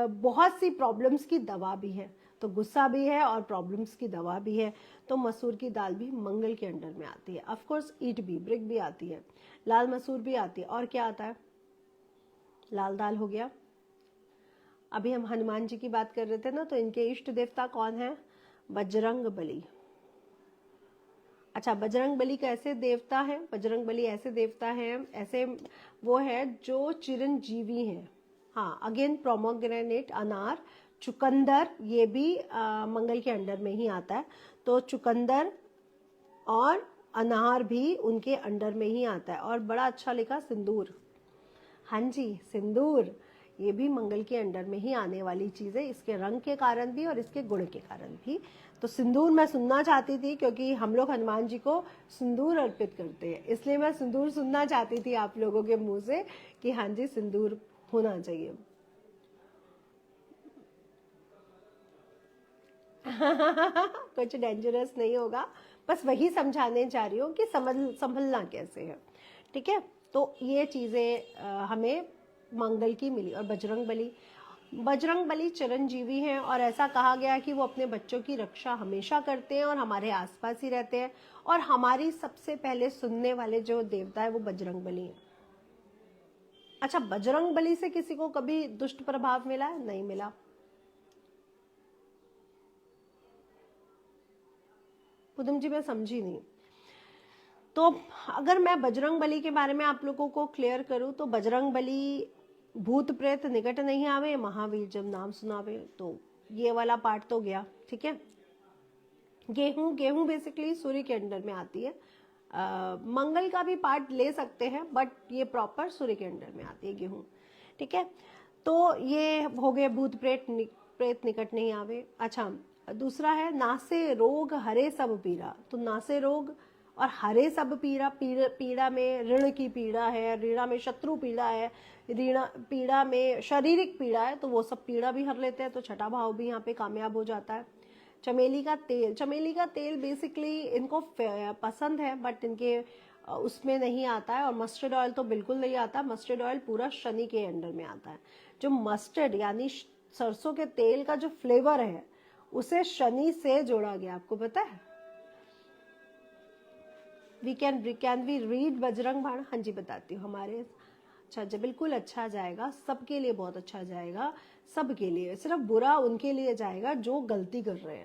बहुत सी प्रॉब्लम्स की दवा भी है। तो गुस्सा भी है और प्रॉब्लम्स की दवा भी है। तो मसूर की दाल भी मंगल के अंडर में आती है। ऑफ कोर्स ईट भी, ब्रिक भी आती है, लाल मसूर भी आती है। और क्या आता है, लाल दाल हो गया। अभी हम हनुमान जी की बात कर रहे थे ना, तो इनके इष्ट देवता कौन है, बजरंग बली। अच्छा, बजरंग बली कैसे देवता है, बजरंग बली ऐसे देवता है, ऐसे वो है जो चिरंजीवी है। हाँ, अगेन प्रोमोग्रेनेट, अनार, चुकंदर, ये भी मंगल के अंडर में ही आता है। तो चुकंदर और अनार भी उनके अंडर में ही आता है। और बड़ा अच्छा लिखा सिंदूर, हाँ जी, सिंदूर, ये भी मंगल के अंडर में ही आने वाली चीज है, इसके रंग के कारण भी और इसके गुण के कारण भी। तो सिंदूर मैं सुनना चाहती थी, क्योंकि हम लोग हनुमान जी को सिंदूर अर्पित करते हैं, इसलिए मैं सिंदूर सुनना चाहती थी आप लोगों के मुंह से कि हाँ जी सिंदूर होना चाहिए। कुछ डेंजरस नहीं होगा, बस वही समझाने जा रही हूँ कि संभलना कैसे है। ठीक है, तो ये चीजें हमें मंगल की मिली। और बजरंग बली, बजरंग बली चिरंजीवी हैं और ऐसा कहा गया है कि वो अपने बच्चों की रक्षा हमेशा करते हैं और हमारे आसपास ही रहते हैं, और हमारी सबसे पहले सुनने वाले जो देवता है वो बजरंग बली हैं। अच्छा, बजरंग बली से किसी को कभी दुष्ट प्रभाव मिला है? नहीं मिला। पुदम जी मैं समझी नहीं। तो अगर मैं बजरंग बली के बारे में आप लोगों को क्लियर करूं तो बजरंग बली भूत प्रेत निकट नहीं आवे, महावीर जब नाम सुनावे, तो ये वाला पार्ट तो गया। ठीक है। गेहूं बेसिकली सूर्य के अंडर में आती है। मंगल का भी पार्ट ले सकते हैं बट ये प्रॉपर सूर्य के अंडर में आती है गेहूं। ठीक है। तो ये हो गए भूत प्रेत निकट नहीं आवे। अच्छा, दूसरा है नासे रोग हरे सब पीड़ा। तो नासे रोग और हरे सब पीड़ा में ऋण की पीड़ा है, ऋणा में शत्रु पीड़ा है, ऋणा पीड़ा में शारीरिक पीड़ा है, तो वो सब पीड़ा भी हर लेते हैं। तो छठा भाव भी यहाँ पे कामयाब हो जाता है। चमेली का तेल बेसिकली इनको पसंद है बट इनके उसमें नहीं आता है। और मस्टर्ड ऑयल तो बिल्कुल नहीं आता। मस्टर्ड ऑयल पूरा शनि के अंडर में आता है। जो मस्टर्ड यानी सरसों के तेल का जो फ्लेवर है उसे शनि से जोड़ा गया, आपको पता है। कैन वी रीड बजरंग बाण? हाँ जी बताती हूँ। हमारे अच्छा जी, बिल्कुल अच्छा जाएगा, सबके लिए बहुत अच्छा जाएगा, सबके लिए। सिर्फ बुरा उनके लिए जाएगा जो गलती कर रहे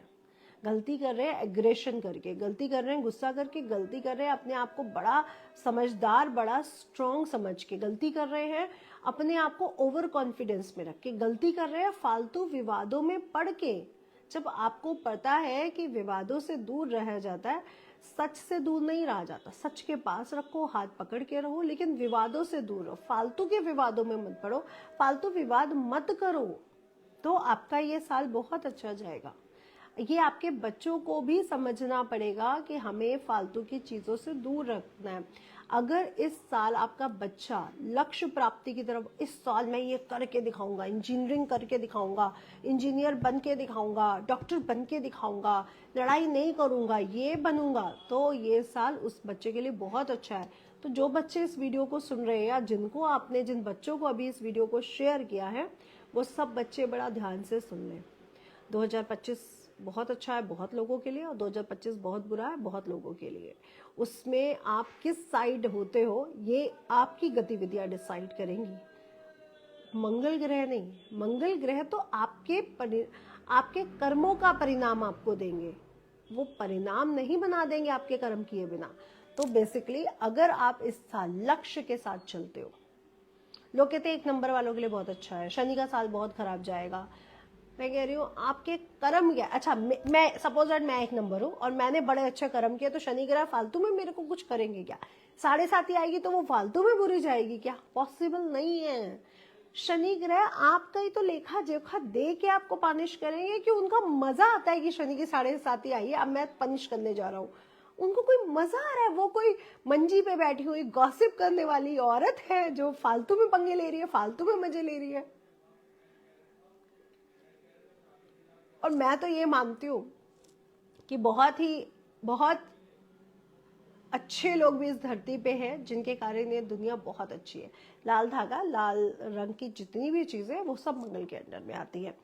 हैं एग्रेशन करके, गलती कर रहे हैं गुस्सा करके, गलती कर रहे हैं अपने आप को बड़ा समझदार बड़ा स्ट्रॉन्ग समझ के, गलती कर रहे हैं अपने आप को ओवर कॉन्फिडेंस में रख के, गलती कर रहे हैं फालतू विवादों में पड़ के। जब आपको पता है कि विवादों से दूर रहा जाता है, सच से दूर नहीं रहा जाता, सच के पास रखो, हाथ पकड़ के रहो, लेकिन विवादों से दूर रहो, फालतू के विवादों में मत पड़ो, फालतू विवाद मत करो, तो आपका ये साल बहुत अच्छा जाएगा। ये आपके बच्चों को भी समझना पड़ेगा कि हमें फालतू की चीजों से दूर रखना है। अगर इस साल आपका बच्चा लक्ष्य प्राप्ति की तरफ, इस साल मैं ये करके दिखाऊंगा, इंजीनियरिंग करके दिखाऊंगा, इंजीनियर बन के दिखाऊंगा, डॉक्टर बन के दिखाऊंगा, लड़ाई नहीं करूंगा, ये बनूंगा, तो ये साल उस बच्चे के लिए बहुत अच्छा है। तो जो बच्चे इस वीडियो को सुन रहे हैं या जिन बच्चों को अभी इस वीडियो को शेयर किया है, वो सब बच्चे बड़ा ध्यान से सुन लें। 2025 बहुत अच्छा है बहुत लोगों के लिए, और 2025 बहुत बुरा है बहुत लोगों के लिए। उसमें आप किस साइड होते हो ये आपकी गतिविधियां डिसाइड करेंगी, मंगल ग्रह नहीं। मंगल ग्रह तो आपके कर्मों का परिणाम आपको देंगे, वो परिणाम नहीं बना देंगे आपके कर्म किए बिना। तो बेसिकली अगर आप इस साल लक्ष्य के साथ चलते हो, लोग कहते हैं 1 नंबर वालों के लिए बहुत अच्छा है, शनि का साल बहुत खराब जाएगा। मैं कह रही हूँ आपके कर्म क्या। अच्छा, मैं सपोज दैट मैं 1 नंबर हूँ और मैंने बड़े अच्छे कर्म किए, तो शनि ग्रह फालतू में मेरे को कुछ करेंगे क्या? 7.5 आएगी तो वो फालतू में बुरी जाएगी क्या? पॉसिबल नहीं है। शनि ग्रह आपका ही तो लेखा जोखा दे के आपको पनिश करेंगे कि उनका मजा आता है कि शनि की 7.5 आई है, अब मैं पनिश करने जा रहा हूँ। उनको कोई मजा आ रहा है, वो कोई मंजी पे बैठी हुई गॉसिप करने वाली औरत है जो फालतू में पंगे ले रही है, फालतू में मजे ले रही है। और मैं तो ये मानती हूँ कि बहुत अच्छे लोग भी इस धरती पे हैं जिनके कारण ये दुनिया बहुत अच्छी है। लाल धागा, लाल रंग की जितनी भी चीजें वो सब मंगल के अंडर में आती है।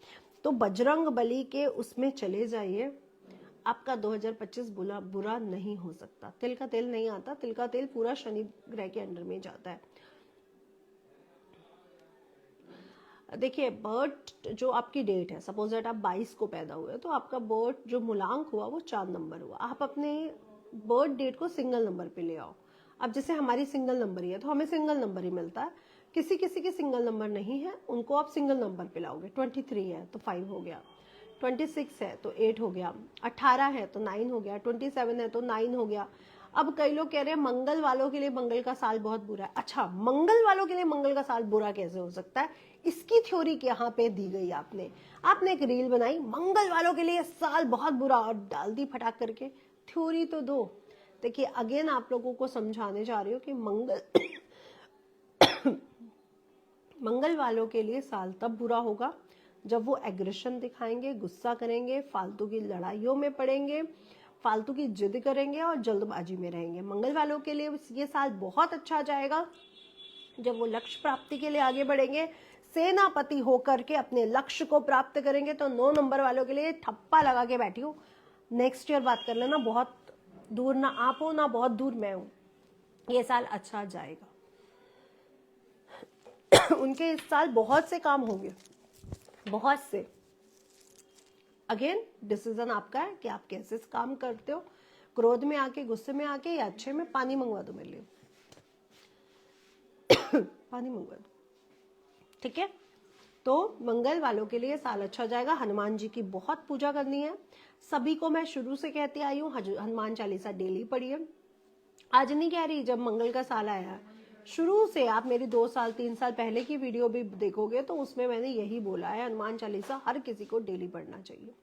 तो बजरंग बली के उसमें चले जाइए, आपका 2025 बुरा नहीं हो सकता। तिल का तेल नहीं आता, तिल का तेल पूरा शनि ग्रह के अंडर में जाता है। देखिए, बर्थ जो आपकी डेट है, सपोज दैट आप 22 को पैदा हुए, तो आपका बर्थ जो मूलांक हुआ वो 4 नंबर हुआ। आप अपने बर्थ डेट को सिंगल नंबर पे ले आओ। अब जैसे हमारी सिंगल नंबर ही है तो हमें सिंगल नंबर ही मिलता है, किसी किसी के सिंगल नंबर नहीं है, उनको आप सिंगल नंबर पे लाओगे। 23 है तो 5 हो गया, 26 है तो 8 हो गया, 18 है तो 9 हो गया, 27 है तो 9 हो गया। अब कई लोग कह रहे हैं मंगल वालों के लिए मंगल का साल बहुत बुरा है। अच्छा, मंगल वालों के लिए मंगल का साल बुरा कैसे हो सकता है? इसकी थ्योरी यहाँ पे दी गई। आपने एक रील बनाई, मंगल वालों के लिए साल बहुत बुरा, और डाल दी फटाक करके। थ्योरी तो दो। देखिए, अगेन आप लोगों को समझाने जा रही हूँ कि मंगल वालों के लिए साल तब बुरा होगा जब वो एग्रेशन दिखाएंगे, गुस्सा करेंगे, फालतू की लड़ाइयों में पड़ेंगे, फालतू की जिद करेंगे और जल्दबाजी में रहेंगे। मंगल वालों के लिए ये साल बहुत अच्छा जाएगा जब वो लक्ष्य प्राप्ति के लिए आगे बढ़ेंगे, सेनापति होकर के अपने लक्ष्य को प्राप्त करेंगे। तो 9 नंबर वालों के लिए ठप्पा लगा के बैठी हूँ, नेक्स्ट ईयर बात कर लेना, बहुत दूर ना आप हो ना बहुत दूर मैं हूं, ये साल अच्छा जाएगा। उनके इस साल बहुत से काम होंगे, बहुत से। अगेन डिसीजन आपका है कि आप कैसे काम करते हो, क्रोध में आके, गुस्से में आके, या अच्छे में। पानी मंगवा दो मेरे लिए, पानी मंगवा दो, ठीक है। तो मंगल वालों के लिए साल अच्छा जाएगा। हनुमान जी की बहुत पूजा करनी है। सभी को मैं शुरू से कहती आई हूँ, हनुमान चालीसा डेली पढ़िए। आज नहीं कह रही, जब मंगल का साल आया, शुरू से आप मेरी 2 साल 3 साल पहले की वीडियो भी देखोगे तो उसमें मैंने यही बोला है, हनुमान चालीसा हर किसी को डेली पढ़ना चाहिए।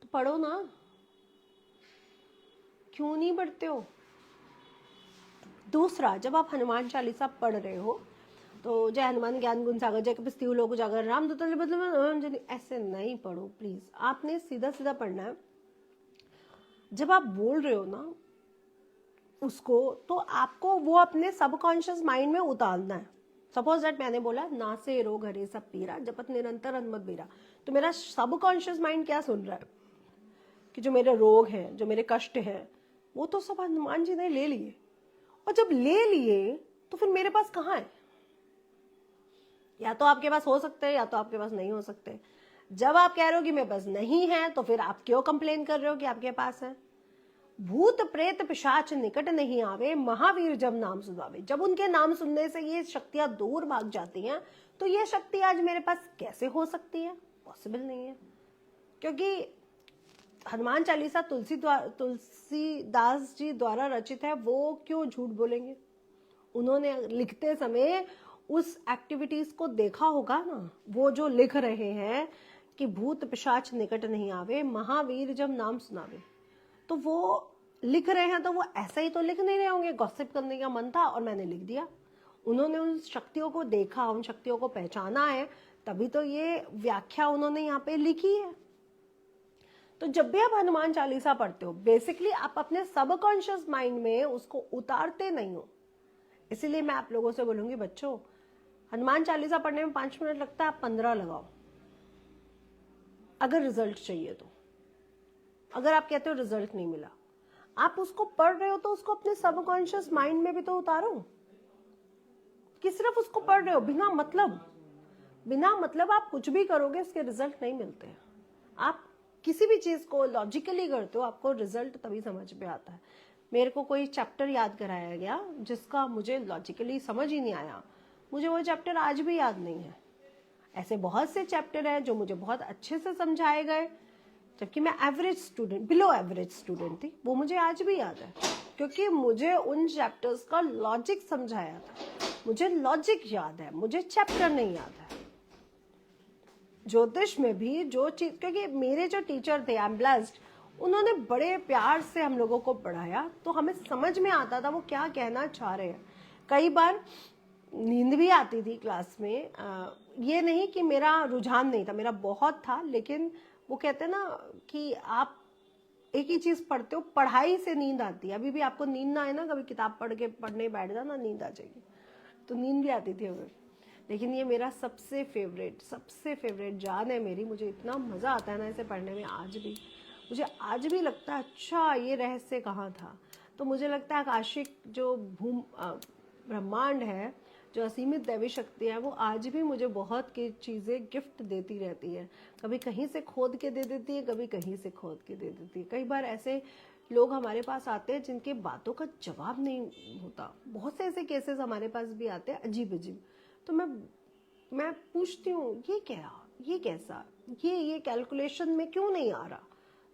तो पढ़ो ना, क्यों नहीं पढ़ते हो? दूसरा, जब आप हनुमान चालीसा पढ़ रहे हो तो जय हनुमान ज्ञान गुण सागर, जय कपिस्तीव लोक उजागर, राम दूत बदल, ऐसे नहीं पढ़ो प्लीज। आपने सीधा सीधा पढ़ना है। जब आप बोल रहे हो ना उसको, तो आपको वो अपने सबकॉन्शियस माइंड में उतारना है। सपोज दैट मैंने बोला ना से रोग हरे सब पीरा, जपत निरंतर हनुमत बीरा, तो मेरा सबकॉन्शियस माइंड क्या सुन रहा है कि जो मेरे रोग हैं, जो मेरे कष्ट हैं, वो तो सब हनुमान जी ने ले लिए। और जब ले लिए तो फिर मेरे पास कहाँ है? या तो आपके पास हो सकते हैं या तो आपके पास नहीं हो सकते। जब आप कह रहे हो कि मेरे पास नहीं है, तो फिर आप क्यों कंप्लेन कर रहे हो कि आपके पास है? भूत प्रेत पिशाच निकट नहीं आवे, महावीर जब नाम सुनावे। जब उनके नाम सुनने से ये शक्तियां दूर भाग जाती हैं, तो ये शक्ति आज मेरे पास कैसे हो सकती है? पॉसिबल नहीं है। क्योंकि हनुमान चालीसा तुलसीदास जी द्वारा रचित है, वो क्यों झूठ बोलेंगे? उन्होंने लिखते समय उस एक्टिविटीज को देखा होगा ना, वो जो लिख रहे हैं कि भूत पिशाच निकट नहीं आवे, महावीर जब नाम सुनावे, तो वो लिख रहे हैं तो वो ऐसा ही तो लिख नहीं रहे होंगे। गॉसिप करने का मन था और मैंने लिख दिया। उन्होंने उन शक्तियों को देखा, उन शक्तियों को पहचाना है, तभी तो ये व्याख्या उन्होंने यहाँ पे लिखी है। तो जब भी आप हनुमान चालीसा पढ़ते हो, बेसिकली आप अपने सबकॉन्शियस माइंड में उसको उतारते नहीं हो। इसीलिए मैं आप लोगों से बोलूंगी, बच्चों हनुमान चालीसा पढ़ने में 5 मिनट लगता है, आप 15 लगाओ अगर रिजल्ट चाहिए तो। अगर आप कहते हो रिजल्ट नहीं मिला, आप उसको पढ़ रहे हो तो उसको अपने सबकॉन्शियस माइंड में भी तो उतारो। कि सिर्फ उसको पढ़ रहे हो बिना मतलब आप कुछ भी करोगे इसके रिजल्ट नहीं मिलते। आप किसी भी चीज को लॉजिकली करते हो, आपको रिजल्ट तभी समझ में आता है। मेरे को कोई चैप्टर याद कराया गया जिसका मुझे लॉजिकली समझ ही नहीं आया, मुझे वो चैप्टर आज भी याद नहीं है। ऐसे बहुत से चैप्टर हैं जो मुझे बहुत अच्छे से समझाए गए, जबकि मैं average student, below average student थी, वो मुझे आज भी याद है, क्योंकि मुझे उन चैप्टर्स का लॉजिक समझाया था। मुझे लॉजिक याद है, मुझे चैप्टर नहीं याद है। ज्योतिष में भी जो चीज, क्योंकि मेरे जो टीचर थे, आई एम ब्लेस्ड, उन्होंने बड़े प्यार से हम लोगों को पढ़ाया, तो हमें समझ में आता था वो क्या कहना चाह रहे हैं। कई बार नींद भी आती थी क्लास में। ये नहीं कि मेरा रुझान नहीं था, मेरा बहुत था, लेकिन वो कहते हैं ना कि आप एक ही चीज पढ़ते हो, पढ़ाई से नींद आती है। अभी भी आपको नींद ना आए ना, कभी किताब पढ़ने बैठ जाना, नींद आ जाएगी। तो नींद भी आती थी हमें। लेकिन ये मेरा सबसे फेवरेट जान है मेरी। मुझे इतना मजा आता है ना इसे पढ़ने में। मुझे आज भी लगता है अच्छा ये रहस्य कहाँ था। तो मुझे लगता है आकाशिक जो ब्रह्मांड है, जो असीमित दैवी शक्ति है, वो आज भी मुझे बहुत की चीज़ें गिफ्ट देती रहती है। कभी कहीं से खोद के दे देती है, कभी कहीं से खोद के दे देती है। कई बार ऐसे लोग हमारे पास आते हैं जिनके बातों का जवाब नहीं होता। बहुत से ऐसे केसेस हमारे पास भी आते हैं अजीब। तो मैं पूछती हूँ ये क्या, ये कैसा, ये कैलकुलेशन में क्यों नहीं आ रहा?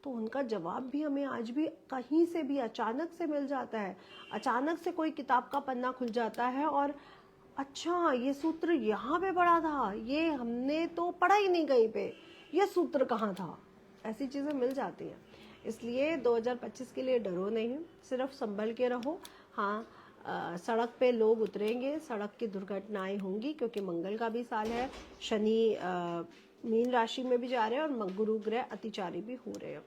तो उनका जवाब भी हमें आज भी कहीं से भी अचानक से मिल जाता है। अचानक से कोई किताब का पन्ना खुल जाता है और अच्छा ये सूत्र यहाँ पे पढ़ा था, ये हमने तो पढ़ा ही नहीं कहीं पे, ये सूत्र कहाँ था? ऐसी चीज़ें मिल जाती हैं। इसलिए 2025 के लिए डरो नहीं, सिर्फ संभल के रहो। हाँ, सड़क पे लोग उतरेंगे, सड़क की दुर्घटनाएं होंगी, क्योंकि मंगल का भी साल है। शनि मीन राशि में भी जा रहे हैं और गुरु ग्रह अतिचारी भी हो रहे हैं।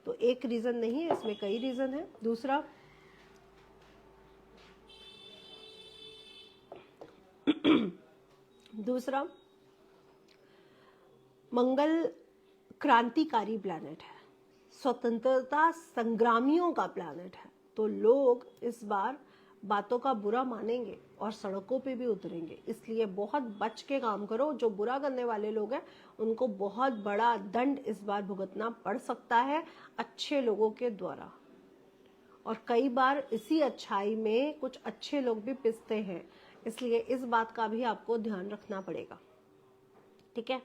तो एक रीज़न नहीं है, इसमें कई रीज़न है। दूसरा, दूसरा, मंगल क्रांतिकारी प्लैनेट है, स्वतंत्रता संग्रामियों का प्लैनेट है, तो लोग इस बार बातों का बुरा मानेंगे और सड़कों पे भी उतरेंगे। इसलिए बहुत बच के काम करो। जो बुरा करने वाले लोग हैं उनको बहुत बड़ा दंड इस बार भुगतना पड़ सकता है अच्छे लोगों के द्वारा, और कई बार इसी अच्छाई में कुछ अच्छे लोग भी पिसते हैं, इसलिए इस बात का भी आपको ध्यान रखना पड़ेगा। ठीक है।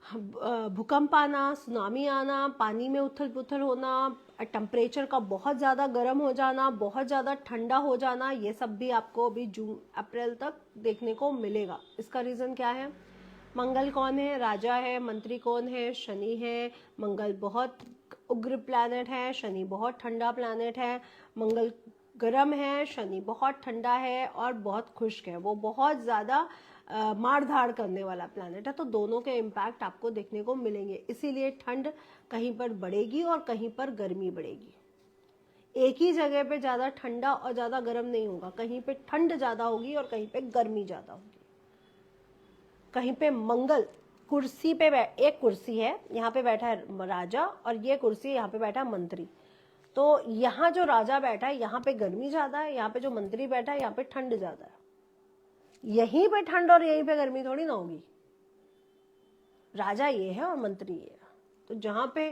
भूकंप आना, सुनामी आना, पानी में उथल पुथल होना, टेम्परेचर का बहुत ज़्यादा गर्म हो जाना, बहुत ज़्यादा ठंडा हो जाना, ये सब भी आपको अभी जून अप्रैल तक देखने को मिलेगा। इसका रीज़न क्या है? मंगल कौन है? राजा है। मंत्री कौन है? शनि है। मंगल बहुत उग्र प्लैनेट है, शनि बहुत ठंडा प्लैनेट है। मंगल गर्म है, शनि बहुत ठंडा है और बहुत खुश्क है। वो बहुत ज़्यादा मार धाड़ करने वाला प्लैनेट है, तो दोनों के इम्पैक्ट आपको देखने को मिलेंगे। इसीलिए ठंड कहीं पर बढ़ेगी और कहीं पर गर्मी बढ़ेगी। एक ही जगह पे ज़्यादा ठंडा और ज़्यादा गर्म नहीं होगा, कहीं पे ठंड ज़्यादा होगी और कहीं पे गर्मी ज़्यादा होगी। कहीं पे मंगल कुर्सी पे एक कुर्सी है, यहाँ पे बैठा है राजा और ये कुर्सी यहाँ पे बैठा है मंत्री, तो यहाँ जो राजा बैठा है यहाँ पे गर्मी ज़्यादा है, यहाँ पे जो मंत्री बैठा है यहाँ पे ठंड ज़्यादा है। यहीं पे ठंड और यहीं पे गर्मी थोड़ी ना होगी। राजा ये है और मंत्री ये है, तो जहां पे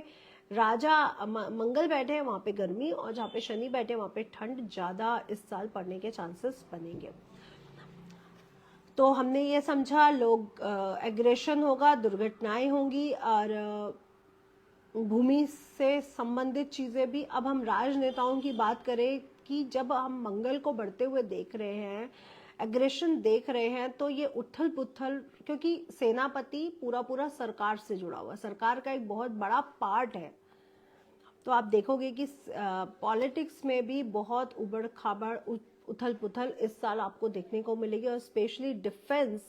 राजा मंगल बैठे हैं वहां पे गर्मी और जहां पे शनि बैठे वहां पे ठंड ज्यादा इस साल पड़ने के चांसेस बनेंगे। तो हमने ये समझा, लोग एग्रेशन होगा, दुर्घटनाएं होंगी और भूमि से संबंधित चीजें भी। अब हम राजनेताओं की बात करें कि जब हम मंगल को बढ़ते हुए देख रहे हैं, एग्रेशन देख रहे हैं, तो ये उथल पुथल, क्योंकि सेनापति पूरा पूरा सरकार से जुड़ा हुआ, सरकार का एक बहुत बड़ा पार्ट है, तो आप देखोगे कि पॉलिटिक्स में भी बहुत उबड़ खाबड़ उथल पुथल इस साल आपको देखने को मिलेगी। और specially defence,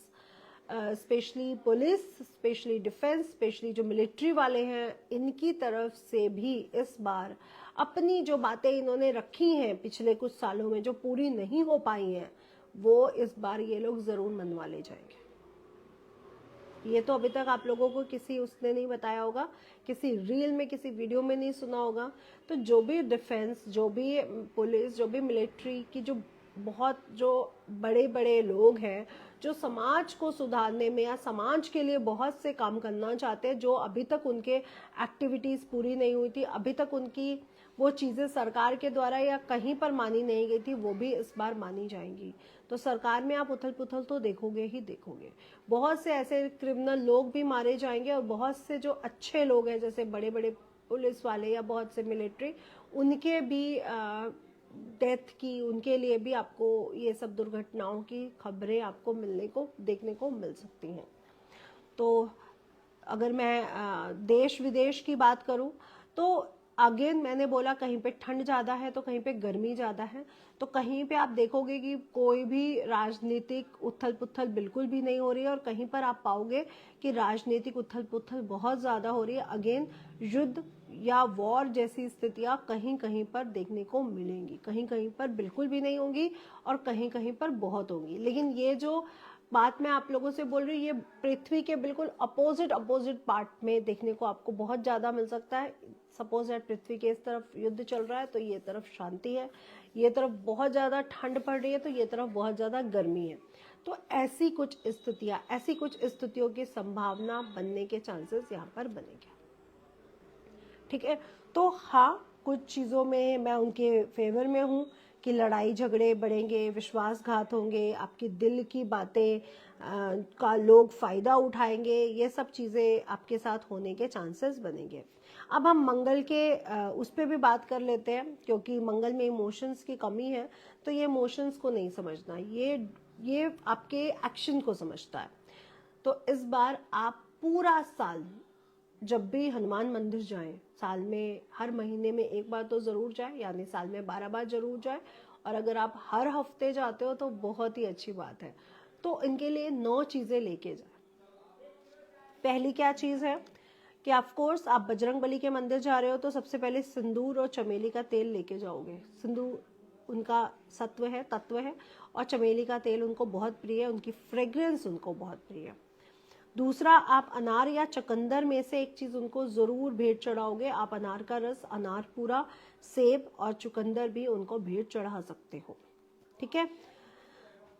specially police, specially defence, specially जो मिलिट्री वाले हैं, इनकी तरफ से भी इस बार अपनी जो बातें इन्होंने रखी हैं पिछले कुछ सालों में जो पूरी नहीं हो पाई हैं, वो इस बार ये लोग जरूर मनवा ले जाएंगे। ये तो अभी तक आप लोगों को किसी उसने नहीं बताया होगा, किसी रील में, किसी वीडियो में नहीं सुना होगा। तो जो भी डिफेंस, जो भी पुलिस, जो भी मिलिट्री की जो बहुत जो बड़े बड़े लोग हैं जो समाज को सुधारने में या समाज के लिए बहुत से काम करना चाहते हैं, जो अभी तक उनके एक्टिविटीज़ पूरी नहीं हुई थी, अभी तक उनकी वो चीज़ें सरकार के द्वारा या कहीं पर मानी नहीं गई थी, वो भी इस बार मानी जाएंगी। तो सरकार में आप उथल पुथल तो देखोगे ही देखोगे। बहुत से ऐसे क्रिमिनल लोग भी मारे जाएंगे और बहुत से जो अच्छे लोग हैं जैसे बड़े बड़े पुलिस वाले या बहुत से मिलिट्री, उनके भी डेथ की, उनके लिए भी आपको ये सब दुर्घटनाओं की खबरें आपको मिलने को, देखने को मिल सकती हैं। तो अगर मैं देश विदेश की बात करूं तो अगेन मैंने बोला कहीं पे ठंड ज़्यादा है तो कहीं पे गर्मी ज़्यादा है, तो कहीं पे आप देखोगे कि कोई भी राजनीतिक उथल पुथल बिल्कुल भी नहीं हो रही है और कहीं पर आप पाओगे कि राजनीतिक उथल पुथल बहुत ज़्यादा हो रही है। अगेन युद्ध या वॉर जैसी स्थितियां कहीं कहीं पर देखने को मिलेंगी, कहीं कहीं पर बिल्कुल भी नहीं होंगी और कहीं कहीं पर बहुत होंगी। लेकिन ये जो बात मैं आप लोगों से बोल रही हूँ, ये पृथ्वी के बिल्कुल अपोजिट पार्ट में देखने को आपको बहुत ज़्यादा मिल सकता है। सपोज दैट पृथ्वी के इस तरफ युद्ध चल रहा है तो ये तरफ शांति है, ये तरफ बहुत ज़्यादा ठंड पड़ रही है तो ये तरफ बहुत ज़्यादा गर्मी है। तो ऐसी कुछ स्थितियाँ, ऐसी कुछ स्थितियों की संभावना बनने के चांसेस यहाँ पर बनेंगे। ठीक है, तो हाँ, कुछ चीज़ों में मैं उनके फेवर में हूँ कि लड़ाई झगड़े बढ़ेंगे, विश्वासघात होंगे, आपकी दिल की बातें का लोग फ़ायदा उठाएंगे, ये सब चीज़ें आपके साथ होने के चांसेस बनेंगे। अब हम मंगल के उस पर भी बात कर लेते हैं, क्योंकि मंगल में इमोशंस की कमी है, तो ये इमोशंस को नहीं समझना, ये आपके एक्शन को समझता है। तो इस बार आप पूरा साल जब भी हनुमान मंदिर जाएं, साल में हर महीने में एक बार तो ज़रूर जाएं, यानी साल में 12 बार ज़रूर जाएं। और अगर आप हर हफ्ते जाते हो तो बहुत ही अच्छी बात है। तो इनके लिए 9 चीज़ें लेके जाएं। पहली क्या चीज़ है कि ऑफ कोर्स आप बजरंग बली के मंदिर जा रहे हो तो सबसे पहले सिंदूर और चमेली का तेल लेके जाओगे। सिंदूर उनका सत्व है, तत्व है, और चमेली का तेल उनको बहुत प्रिय है, उनकी फ्रेग्रेंस उनको बहुत प्रिय है। दूसरा, आप अनार या चुकंदर में से एक चीज उनको जरूर भेंट चढ़ाओगे। आप अनार का रस, अनार पूरा, सेब और चुकंदर भी उनको भेंट चढ़ा सकते हो। ठीक है।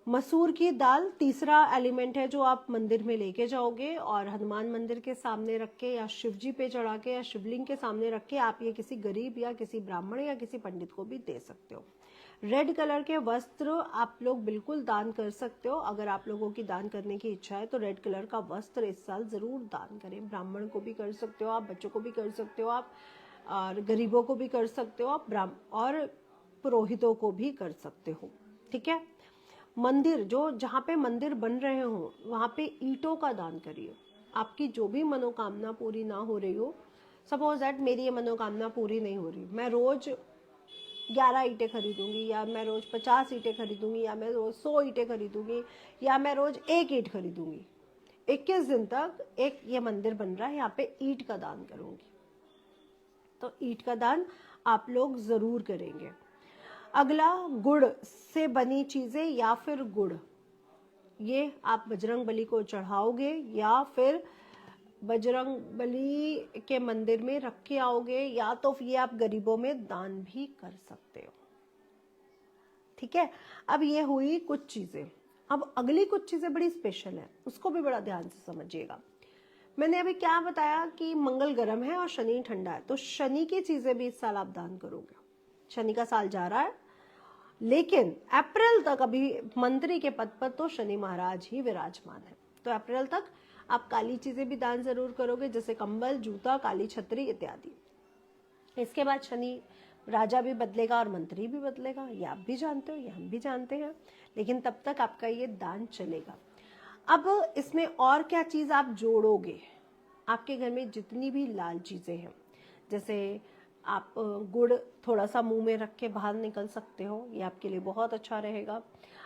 मसूर की दाल तीसरा एलिमेंट है जो आप मंदिर में लेके जाओगे, और हनुमान मंदिर के सामने रख के या शिव जी पे चढ़ा के या शिवलिंग के सामने रख के आप ये किसी गरीब या किसी ब्राह्मण या किसी पंडित को भी दे सकते हो। रेड कलर के वस्त्र आप लोग बिल्कुल दान कर सकते हो। अगर आप लोगों की दान करने की इच्छा है तो रेड कलर का वस्त्र इस साल जरूर दान करें। ब्राह्मण को भी कर सकते हो आप, बच्चों को भी कर सकते हो आप, और गरीबों को भी कर सकते हो आप, और पुरोहितों को भी कर सकते हो। ठीक है। मंदिर, जो जहाँ पे मंदिर बन रहे हो वहाँ पे ईंटों का दान करिए। आपकी जो भी मनोकामना पूरी ना हो रही हो, सपोज दैट मेरी ये मनोकामना पूरी नहीं हो रही, मैं रोज 11 ईंटें खरीदूंगी, या मैं रोज 50 ईंटें खरीदूंगी, या मैं रोज 100 ईंटें खरीदूंगी, या मैं रोज 1 ईंट खरीदूंगी, 21 दिन तक एक ये मंदिर बन रहा है, यहाँ पे ईंट का दान करूंगी। तो ईंट का दान आप लोग जरूर करेंगे। अगला, गुड़ से बनी चीजें या फिर गुड़, ये आप बजरंग बली को चढ़ाओगे या फिर बजरंग बली के मंदिर में रख के आओगे, या तो ये आप गरीबों में दान भी कर सकते हो। ठीक है। अब ये हुई कुछ चीजें। अब अगली कुछ चीजें बड़ी स्पेशल है, उसको भी बड़ा ध्यान से समझिएगा। मैंने अभी क्या बताया कि मंगल गर्म है और शनि ठंडा है, तो शनि की चीजें भी इस साल आप दान करोगे। शनि का साल जा रहा है, लेकिन अप्रैल तक अभी मंत्री के पद पर तो शनि महाराज ही विराजमान है, तो अप्रैल तक आप काली चीजें भी दान जरूर करोगे, जैसे कंबल, जूता, काली छतरी इत्यादि। इसके बाद शनि राजा भी बदलेगा और मंत्री भी बदलेगा, ये आप भी जानते हो, ये हम भी जानते हैं, लेकिन तब तक आपका ये दान चलेगा। अब इसमें और क्या चीज आप जोड़ोगे? आपके घर में जितनी भी लाल चीजें हैं, जैसे आप गुड़ थोड़ा सा मुंह में रख के बाहर निकल सकते हो, ये आपके लिए बहुत अच्छा रहेगा।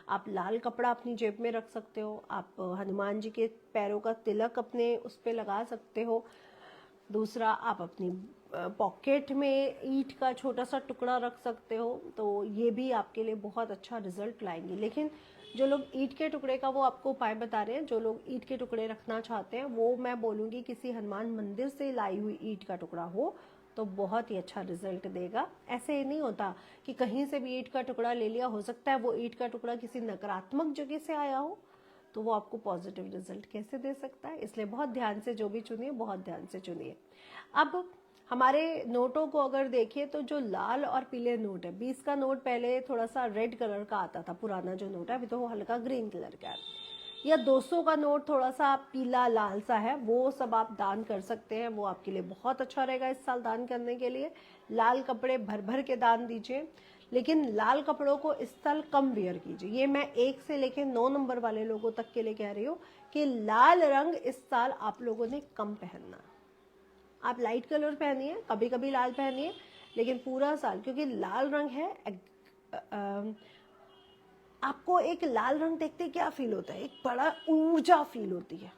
आप लाल कपड़ा अपनी जेब में रख सकते हो। आप हनुमान जी के पैरों का तिलक अपने उस पे लगा सकते हो। दूसरा, आप अपनी पॉकेट में ईंट का छोटा सा टुकड़ा रख सकते हो, तो ये भी आपके लिए बहुत अच्छा रिजल्ट लाएंगे। लेकिन जो लोग ईंट के टुकड़े का वो आपको उपाय बता रहे हैं, जो लोग ईंट के टुकड़े रखना चाहते हैं वो मैं बोलूँगी किसी हनुमान मंदिर से लाई हुई ईंट का टुकड़ा हो तो बहुत ही अच्छा रिजल्ट देगा। ऐसे ही नहीं होता कि कहीं से भी ईंट का टुकड़ा ले लिया, हो सकता है वो ईंट का टुकड़ा किसी नकारात्मक जगह से आया हो, तो वो आपको पॉजिटिव रिजल्ट कैसे दे सकता है। इसलिए बहुत ध्यान से जो भी चुनिए, बहुत ध्यान से चुनिए। अब हमारे नोटों को अगर देखिए तो जो लाल और पीले नोट है, 20 का नोट पहले थोड़ा सा रेड कलर का आता था, पुराना जो नोट है, अभी तो वो हल्का ग्रीन कलर का है। या 200 का नोट थोड़ा सा पीला लाल सा है, वो सब आप दान कर सकते हैं, वो आपके लिए बहुत अच्छा रहेगा इस साल दान करने के लिए। लाल कपड़े भर भर के दान दीजिए, लेकिन लाल कपड़ों को इस साल कम वियर कीजिए। ये मैं 1 से लेके 9 नंबर वाले लोगों तक के लिए कह रही हूँ कि लाल रंग इस साल आप लोगों ने कम पहनना। आप लाइट कलर पहनिए, कभी कभी लाल पहनिए, लेकिन पूरा साल, क्योंकि लाल रंग है, आपको एक लाल रंग देखते क्या फील होता है? एक बड़ा ऊर्जा फील होती है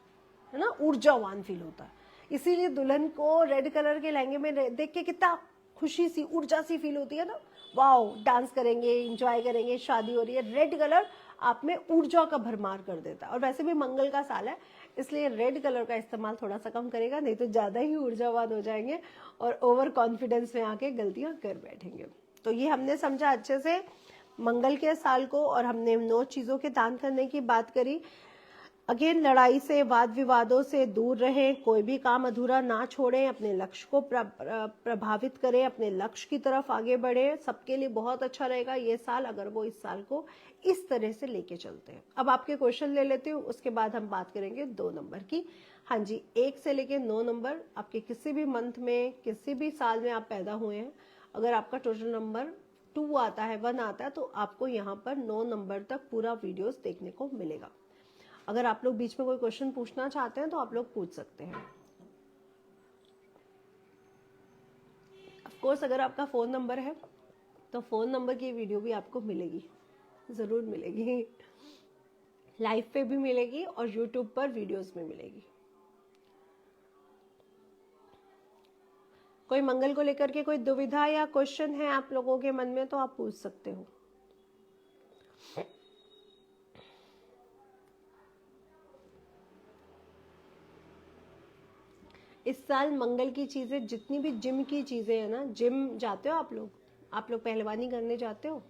ना, ऊर्जावान फील होता है। इसीलिए दुल्हन को रेड कलर के लहंगे में देख के कितना खुशी सी, ऊर्जा सी फील होती है ना, वाओ, डांस करेंगे, एंजॉय करेंगे, शादी हो रही है। रेड कलर आप में ऊर्जा का भरमार कर देता है, और वैसे भी मंगल का साल है, इसलिए रेड कलर का इस्तेमाल थोड़ा सा कम करेगा, नहीं तो ज्यादा ही ऊर्जावान हो जाएंगे और ओवर कॉन्फिडेंस में आके गलतियां कर बैठेंगे। तो ये हमने समझा अच्छे से मंगल के साल को, और हमने 9 चीजों के दान करने की बात करी। अगेन, लड़ाई से, वाद विवादों से दूर रहें, कोई भी काम अधूरा ना छोड़ें, अपने लक्ष्य को प्रभावित करें, अपने लक्ष्य की तरफ आगे बढ़ें। सबके लिए बहुत अच्छा रहेगा ये साल अगर वो इस साल को इस तरह से लेके चलते हैं। अब आपके क्वेश्चन ले लेती हूँ, उसके बाद हम बात करेंगे 2 नंबर की। हाँ जी, 1 से लेके 9 नंबर आपके किसी भी मंथ में, किसी भी साल में आप पैदा हुए हैं, अगर आपका टोटल नंबर 2 आता है, 1 आता है, तो आपको यहाँ पर 9 नंबर तक पूरा वीडियोस देखने को मिलेगा। अगर आप लोग बीच में कोई क्वेश्चन पूछना चाहते हैं तो आप लोग पूछ सकते हैं। ऑफ कोर्स अगर आपका फोन नंबर है तो फोन नंबर की वीडियो भी आपको मिलेगी, जरूर मिलेगी, लाइव पे भी मिलेगी और यूट्यूब पर वीडियोस में मिलेगी। कोई मंगल को लेकर के कोई दुविधा या क्वेश्चन है आप लोगों के मन में तो आप पूछ सकते हो। इस साल मंगल की चीजें, जितनी भी जिम की चीजें है ना, जिम जाते हो आप लोग पहलवानी करने जाते हो,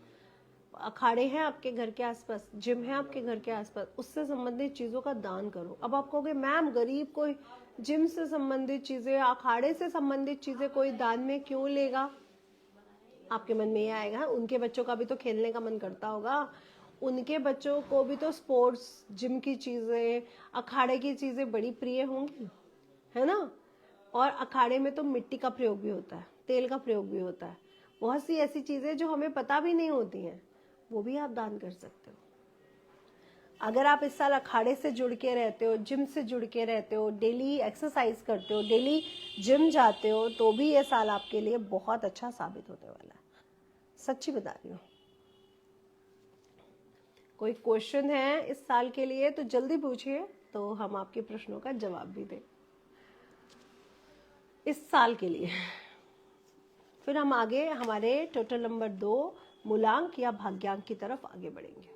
अखाड़े हैं आपके घर के आसपास, जिम है आपके घर के आसपास, उससे संबंधित चीजों का दान करो। अब आप कहोगे मैम गरीब कोई जिम से संबंधित चीजें, अखाड़े से संबंधित चीजें कोई दान में क्यों लेगा? आपके मन में ये आएगा उनके बच्चों का भी तो खेलने का मन करता होगा, उनके बच्चों को भी तो स्पोर्ट्स, जिम की चीजें, अखाड़े की चीजें बड़ी प्रिय होंगी, है ना। और अखाड़े में तो मिट्टी का प्रयोग भी होता है, तेल का प्रयोग भी होता है, बहुत सी ऐसी चीजें जो हमें पता भी नहीं होती हैं, वो भी आप दान कर सकते हो। अगर आप इस साल अखाड़े से जुड़ के रहते हो, जिम से जुड़ के रहते हो, डेली एक्सरसाइज करते हो, डेली जिम जाते हो, तो भी ये साल आपके लिए बहुत अच्छा साबित होने वाला है, सच्ची बता रही हूँ। कोई क्वेश्चन है इस साल के लिए तो जल्दी पूछिए, तो हम आपके प्रश्नों का जवाब भी दें इस साल के लिए। फिर हम आगे हमारे टोटल नंबर 2 मूलांक या भाग्यांक की तरफ आगे बढ़ेंगे।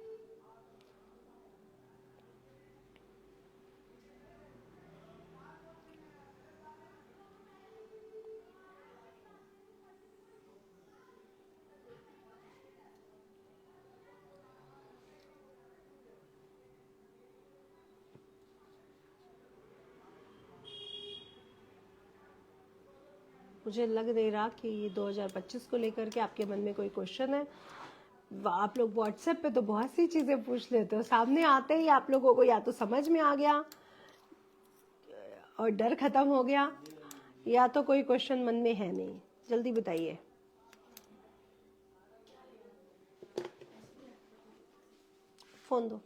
मुझे लग नहीं रहा कि 2025 को लेकर के आपके मन में कोई क्वेश्चन है। आप लोग व्हाट्सएप पे तो बहुत सी चीजें पूछ लेते हो, सामने आते ही आप लोगों को या तो समझ में आ गया और डर खत्म हो गया, या तो कोई क्वेश्चन मन में है नहीं। जल्दी बताइए। फोन दो।